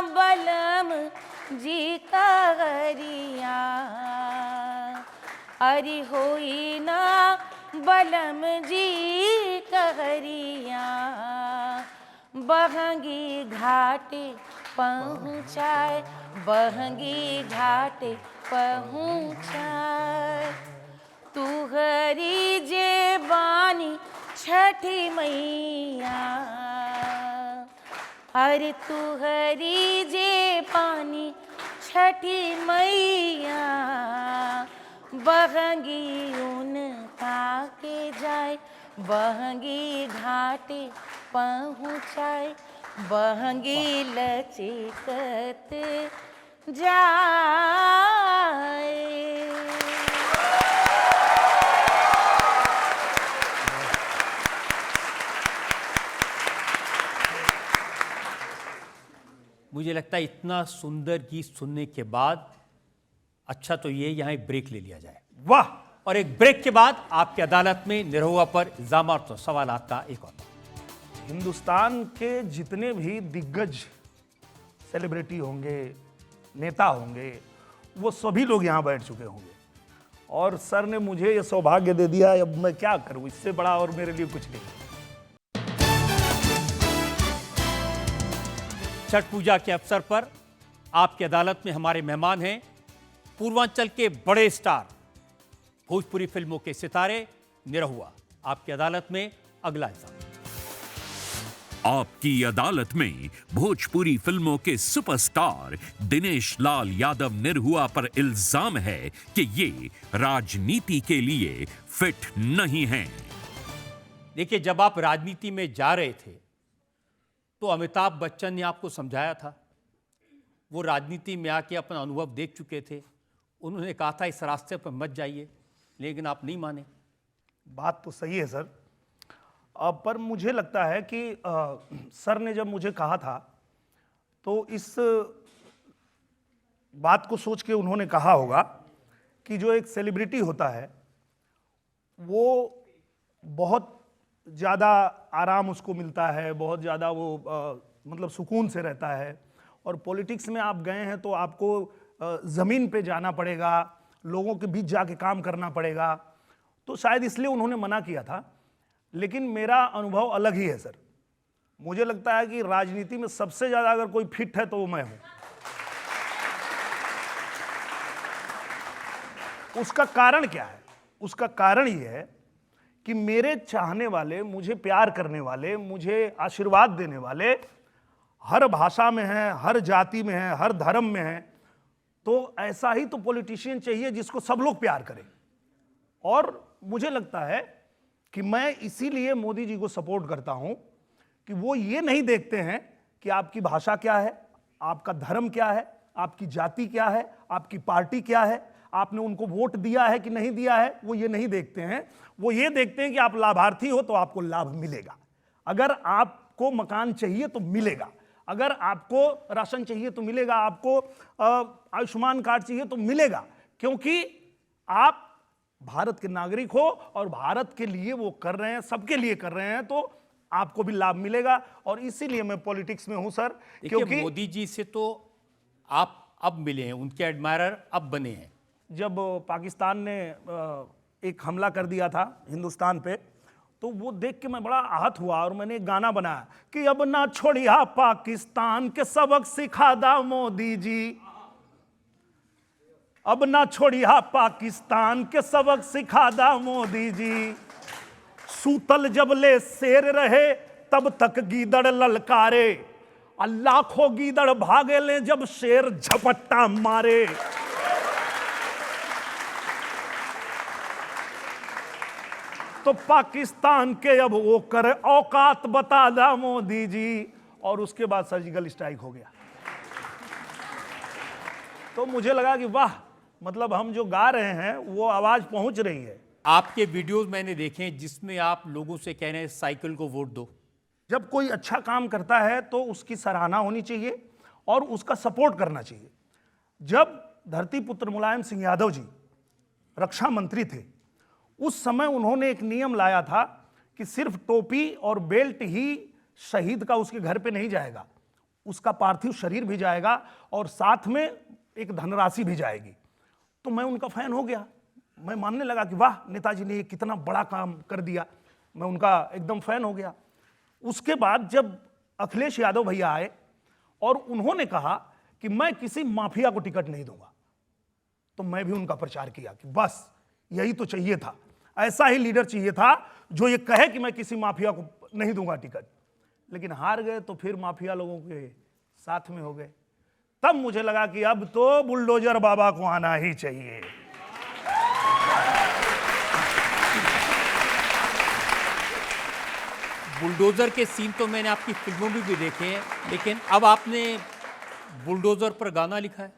बलम जी कहरिया, अरे होई ना बलम जी कहरिया, बहंगी घाटे पहुँचाए, बहंगी घाटे पहुँचाए। तू हरी जे बानी छठी मैया, अरे तू हरी जे पानी छठी मैया, बहंगी ऊन पाके जाए, बहंगी घाटे पहुँचाए, बहंगी लचकत जाए। मुझे लगता है इतना सुंदर गीत सुनने के बाद अच्छा तो ये यहाँ एक ब्रेक ले लिया जाए। वाह। और एक ब्रेक के बाद आपकी अदालत में निरहुआ पर इल्जामात और सवालात का एक और। हिंदुस्तान के जितने भी दिग्गज सेलिब्रिटी होंगे, नेता होंगे, वो सभी लोग यहाँ बैठ चुके होंगे और सर ने मुझे ये सौभाग्य दे दिया। अब मैं क्या करूँ, इससे बड़ा और मेरे लिए कुछ नहीं। छठ पूजा के अवसर पर आपकी अदालत में हमारे मेहमान हैं पूर्वांचल के बड़े स्टार, भोजपुरी फिल्मों के सितारे निरहुआ। आपकी अदालत में अगला इल्जाम। आपकी अदालत में भोजपुरी फिल्मों के सुपरस्टार दिनेश लाल यादव निरहुआ पर इल्जाम है कि ये राजनीति के लिए फिट नहीं हैं। देखिए, जब आप राजनीति में जा रहे थे तो अमिताभ बच्चन ने आपको समझाया था। वो राजनीति में आके अपना अनुभव देख चुके थे। उन्होंने कहा था इस रास्ते पर मत जाइए, लेकिन आप नहीं माने। बात तो सही है सर, पर मुझे लगता है कि सर ने जब मुझे कहा था तो इस बात को सोच के उन्होंने कहा होगा कि जो एक सेलिब्रिटी होता है वो बहुत ज़्यादा आराम उसको मिलता है, बहुत ज़्यादा वो मतलब सुकून से रहता है। और पॉलिटिक्स में आप गए हैं तो आपको ज़मीन पे जाना पड़ेगा, लोगों के बीच जाके काम करना पड़ेगा, तो शायद इसलिए उन्होंने मना किया था। लेकिन मेरा अनुभव अलग ही है सर। मुझे लगता है कि राजनीति में सबसे ज़्यादा अगर कोई फिट है तो वो मैं हूँ। उसका कारण क्या है? उसका कारण ये है कि मेरे चाहने वाले, मुझे प्यार करने वाले, मुझे आशीर्वाद देने वाले हर भाषा में हैं, हर जाति में हैं, हर धर्म में हैं। तो ऐसा ही तो पॉलिटिशियन चाहिए जिसको सब लोग प्यार करें। और मुझे लगता है कि मैं इसीलिए मोदी जी को सपोर्ट करता हूं कि वो ये नहीं देखते हैं कि आपकी भाषा क्या है, आपका धर्म क्या है, आपकी जाति क्या है, आपकी पार्टी क्या है, आपने उनको वोट दिया है कि नहीं दिया है, वो ये नहीं देखते हैं। वो ये देखते हैं कि आप लाभार्थी हो तो आपको लाभ मिलेगा। अगर आपको मकान चाहिए तो मिलेगा, अगर आपको राशन चाहिए तो मिलेगा, आपको आयुष्मान कार्ड चाहिए तो मिलेगा, क्योंकि आप भारत के नागरिक हो और भारत के लिए वो कर रहे हैं, सबके लिए कर रहे हैं, तो आपको भी लाभ मिलेगा। और इसीलिए मैं पॉलिटिक्स में हूं सर, क्योंकि मोदी जी से तो आप अब मिले हैं, उनके एडमायरर अब बने हैं। जब पाकिस्तान ने एक हमला कर दिया था हिंदुस्तान पे, तो वो देख के मैं बड़ा आहत हुआ और मैंने एक गाना बनाया कि अब ना छोड़िया पाकिस्तान के सबक सिखा दा मोदी जी, अब ना छोड़िया पाकिस्तान के सबक सिखा दा मोदी जी। सूतल जब ले शेर रहे तब तक गीदड़ ललकारे, लाखों गीदड़ भागे ले जब शेर झपट्टा मारे। तो पाकिस्तान के अब वो करे औकात बता दा मोदी जी। और उसके बाद सर्जिकल स्ट्राइक हो गया। तो मुझे लगा कि वाह, मतलब हम जो गा रहे हैं वो आवाज पहुंच रही है। आपके वीडियोस मैंने देखे जिसमें आप लोगों से कह रहे हैं साइकिल को वोट दो। जब कोई अच्छा काम करता है तो उसकी सराहना होनी चाहिए और उसका सपोर्ट करना चाहिए। जब धरती पुत्र मुलायम सिंह यादव जी रक्षा मंत्री थे, उस समय उन्होंने एक नियम लाया था कि सिर्फ टोपी और बेल्ट ही शहीद का उसके घर पे नहीं जाएगा, उसका पार्थिव शरीर भी जाएगा और साथ में एक धनराशि भी जाएगी। तो मैं उनका फैन हो गया। मैं मानने लगा कि वाह, नेताजी ने ये कितना बड़ा काम कर दिया। मैं उनका एकदम फैन हो गया। उसके बाद जब अखिलेश यादव भैया आए और उन्होंने कहा कि मैं किसी माफिया को टिकट नहीं दूंगा, तो मैं भी उनका प्रचार किया कि बस यही तो चाहिए था, ऐसा ही लीडर चाहिए था जो ये कहे कि मैं किसी माफिया को नहीं दूंगा टिकट। लेकिन हार गए तो फिर माफिया लोगों के साथ में हो गए। तब मुझे लगा कि अब तो बुलडोजर बाबा को आना ही चाहिए। बुलडोजर के सीन तो मैंने आपकी फिल्मों में भी देखे हैं, लेकिन अब आपने बुलडोजर पर गाना लिखा है।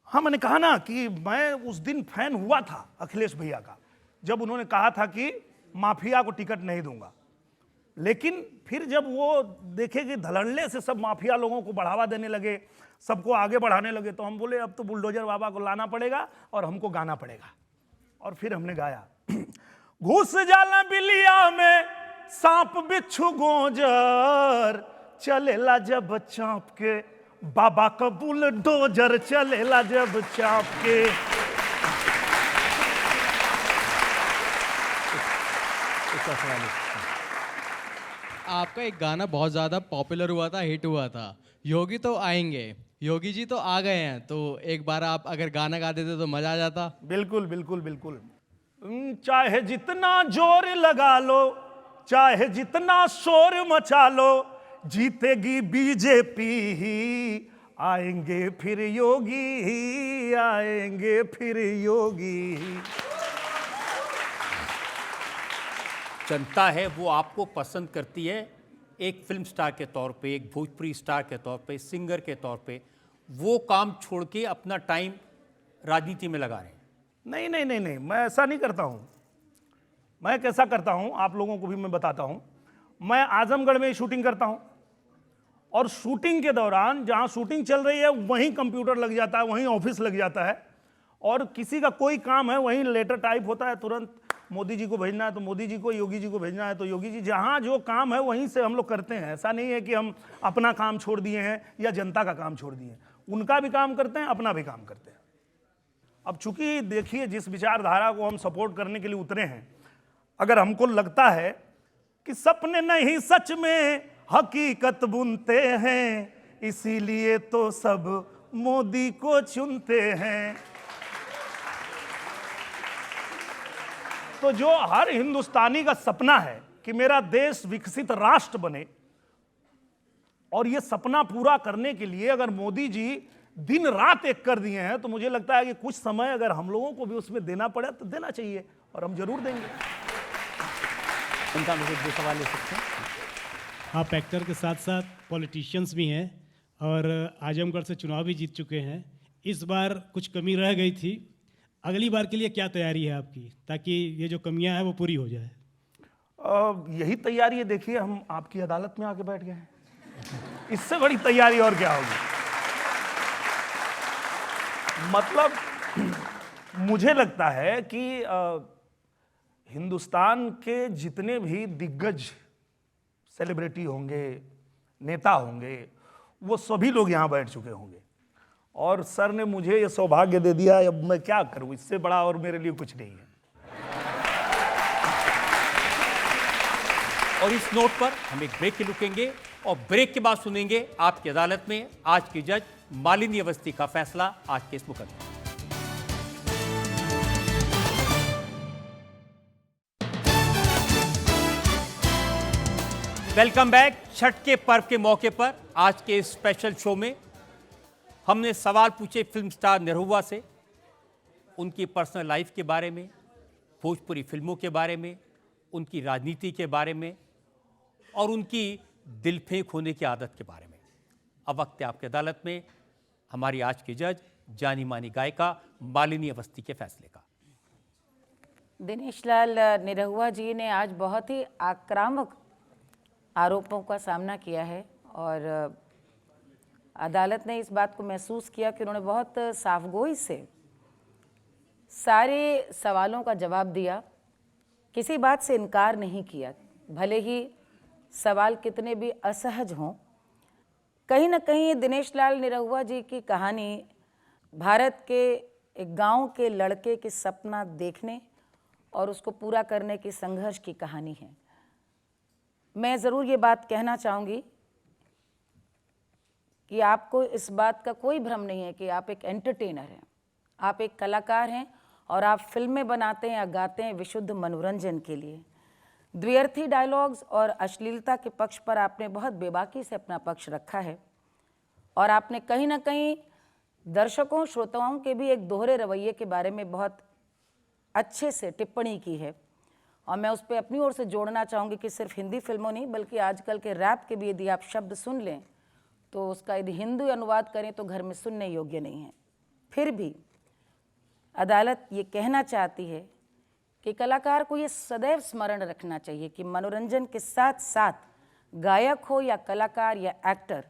हाँ, मैंने कहा ना कि मैं उस दिन फैन हुआ था अखिलेश भैया का, जब उन्होंने कहा था कि माफिया को टिकट नहीं दूंगा। लेकिन फिर जब वो देखे कि धड़ल्ले से सब माफिया लोगों को बढ़ावा देने लगे, सबको आगे बढ़ाने लगे, तो हम बोले अब तो बुलडोजर बाबा को लाना पड़ेगा और हमको गाना पड़ेगा। और फिर हमने गाया घुस जाला बिलिया में सांप बिच्छू गोजर, चलेला जब चाँप के बाबा का बुलडोजर, चलेला जब चाँप के। आपका एक गाना बहुत ज़्यादा पॉपुलर हुआ था, हिट हुआ था, योगी तो आएंगे, योगी जी तो आ गए हैं, तो एक बार आप अगर गाना गा देते तो मज़ा आ जाता। बिल्कुल बिल्कुल बिल्कुल। चाहे जितना जोर लगा लो, चाहे जितना शोर मचा लो, जीतेगी बीजेपी ही, आएंगे फिर योगी ही, आएंगे फिर योगी ही। जनता है वो आपको पसंद करती है एक फिल्म स्टार के तौर पे, एक भोजपुरी स्टार के तौर पे, सिंगर के तौर पे। वो काम छोड़ के अपना टाइम राजनीति में लगा रहे हैं। नहीं नहीं नहीं नहीं, मैं ऐसा नहीं करता हूँ। मैं कैसा करता हूँ आप लोगों को भी मैं बताता हूँ। मैं आजमगढ़ में शूटिंग करता हूँ और शूटिंग के दौरान जहाँ शूटिंग चल रही है वहीं कंप्यूटर लग जाता है, वहीं ऑफिस लग जाता है, और किसी का कोई काम है वहीं लेटर टाइप होता है, तुरंत मोदी जी को भेजना है तो मोदी जी को, योगी जी को भेजना है तो योगी जी, जहाँ जो काम है वहीं से हम लोग करते हैं। ऐसा नहीं है कि हम अपना काम छोड़ दिए हैं या जनता का काम छोड़ दिए हैं, उनका भी काम करते हैं, अपना भी काम करते हैं। अब चूंकि देखिए जिस विचारधारा को हम सपोर्ट करने के लिए उतरे हैं, अगर हमको लगता है कि सपने नहीं सच में हकीकत बुनते हैं, इसीलिए तो सब मोदी को चुनते हैं, तो जो हर हिंदुस्तानी का सपना है कि मेरा देश विकसित राष्ट्र बने, और ये सपना पूरा करने के लिए अगर मोदी जी दिन रात एक कर दिए हैं, तो मुझे लगता है कि कुछ समय अगर हम लोगों को भी उसमें देना पड़े तो देना चाहिए, और हम जरूर देंगे। उनका मुझे दो सवाल ले सकते हैं। आप एक्टर के साथ साथ पॉलिटिशियंस भी हैं और आजमगढ़ से चुनाव भी जीत चुके हैं। इस बार कुछ कमी रह गई थी, अगली बार के लिए क्या तैयारी है आपकी, ताकि ये जो कमियां हैं वो पूरी हो जाए? यही तैयारी है। देखिए हम आपकी अदालत में आके बैठ गए हैं, इससे बड़ी तैयारी और क्या होगी। मतलब मुझे लगता है कि हिंदुस्तान के जितने भी दिग्गज सेलिब्रिटी होंगे, नेता होंगे, वो सभी लोग यहाँ बैठ चुके होंगे, और सर ने मुझे ये सौभाग्य दे दिया, अब मैं क्या करूं, इससे बड़ा और मेरे लिए कुछ नहीं है। और इस नोट पर हम एक ब्रेक के रुकेंगे और ब्रेक के बाद सुनेंगे आपकी अदालत में आज की जज मालिनी अवस्थी का फैसला आज के इस मुकदमे। Welcome back. छठ के पर्व के मौके पर आज के स्पेशल शो में हमने सवाल पूछे फिल्म स्टार निरहुआ से, उनकी पर्सनल लाइफ के बारे में, भोजपुरी फिल्मों के बारे में, उनकी राजनीति के बारे में और उनकी दिल फेंक होने की आदत के बारे में। अब वक्त है आपकी अदालत में हमारी आज की जज जानी मानी गायिका मालिनी अवस्थी के फैसले का। दिनेश लाल निरहुआ जी ने आज बहुत ही आक्रामक आरोपों का सामना किया है, और अदालत ने इस बात को महसूस किया कि उन्होंने बहुत साफगोई से सारे सवालों का जवाब दिया, किसी बात से इनकार नहीं किया, भले ही सवाल कितने भी असहज हों। कहीं ना कहीं दिनेश लाल निरहुआ जी की कहानी भारत के एक गांव के लड़के के सपना देखने और उसको पूरा करने की संघर्ष की कहानी है। मैं ज़रूर ये बात कहना चाहूँगी कि आपको इस बात का कोई भ्रम नहीं है कि आप एक एंटरटेनर हैं, आप एक कलाकार हैं, और आप फिल्में बनाते हैं या गाते हैं विशुद्ध मनोरंजन के लिए। द्व्यर्थी डायलॉग्स और अश्लीलता के पक्ष पर आपने बहुत बेबाकी से अपना पक्ष रखा है, और आपने कहीं ना कहीं दर्शकों श्रोताओं के भी एक दोहरे रवैये के बारे में बहुत अच्छे से टिप्पणी की है। और मैं उस पर अपनी ओर से जोड़ना चाहूँगी कि सिर्फ हिंदी फिल्मों नहीं बल्कि आजकल के रैप के भी यदि आप शब्द सुन लें तो उसका यदि हिंदी अनुवाद करें तो घर में सुनने योग्य नहीं है। फिर भी अदालत ये कहना चाहती है कि कलाकार को ये सदैव स्मरण रखना चाहिए कि मनोरंजन के साथ साथ गायक हो या कलाकार या एक्टर,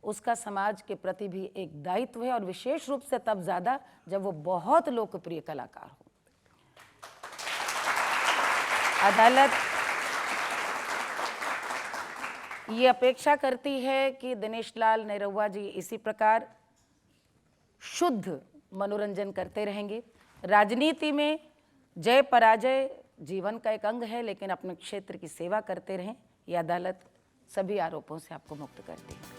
उसका समाज के प्रति भी एक दायित्व है, और विशेष रूप से तब ज़्यादा जब वो बहुत लोकप्रिय कलाकार हो। अदालत ये अपेक्षा करती है कि दिनेश लाल निरहुआ जी इसी प्रकार शुद्ध मनोरंजन करते रहेंगे। राजनीति में जय पराजय जीवन का एक अंग है, लेकिन अपने क्षेत्र की सेवा करते रहें। यह अदालत सभी आरोपों से आपको मुक्त करती है।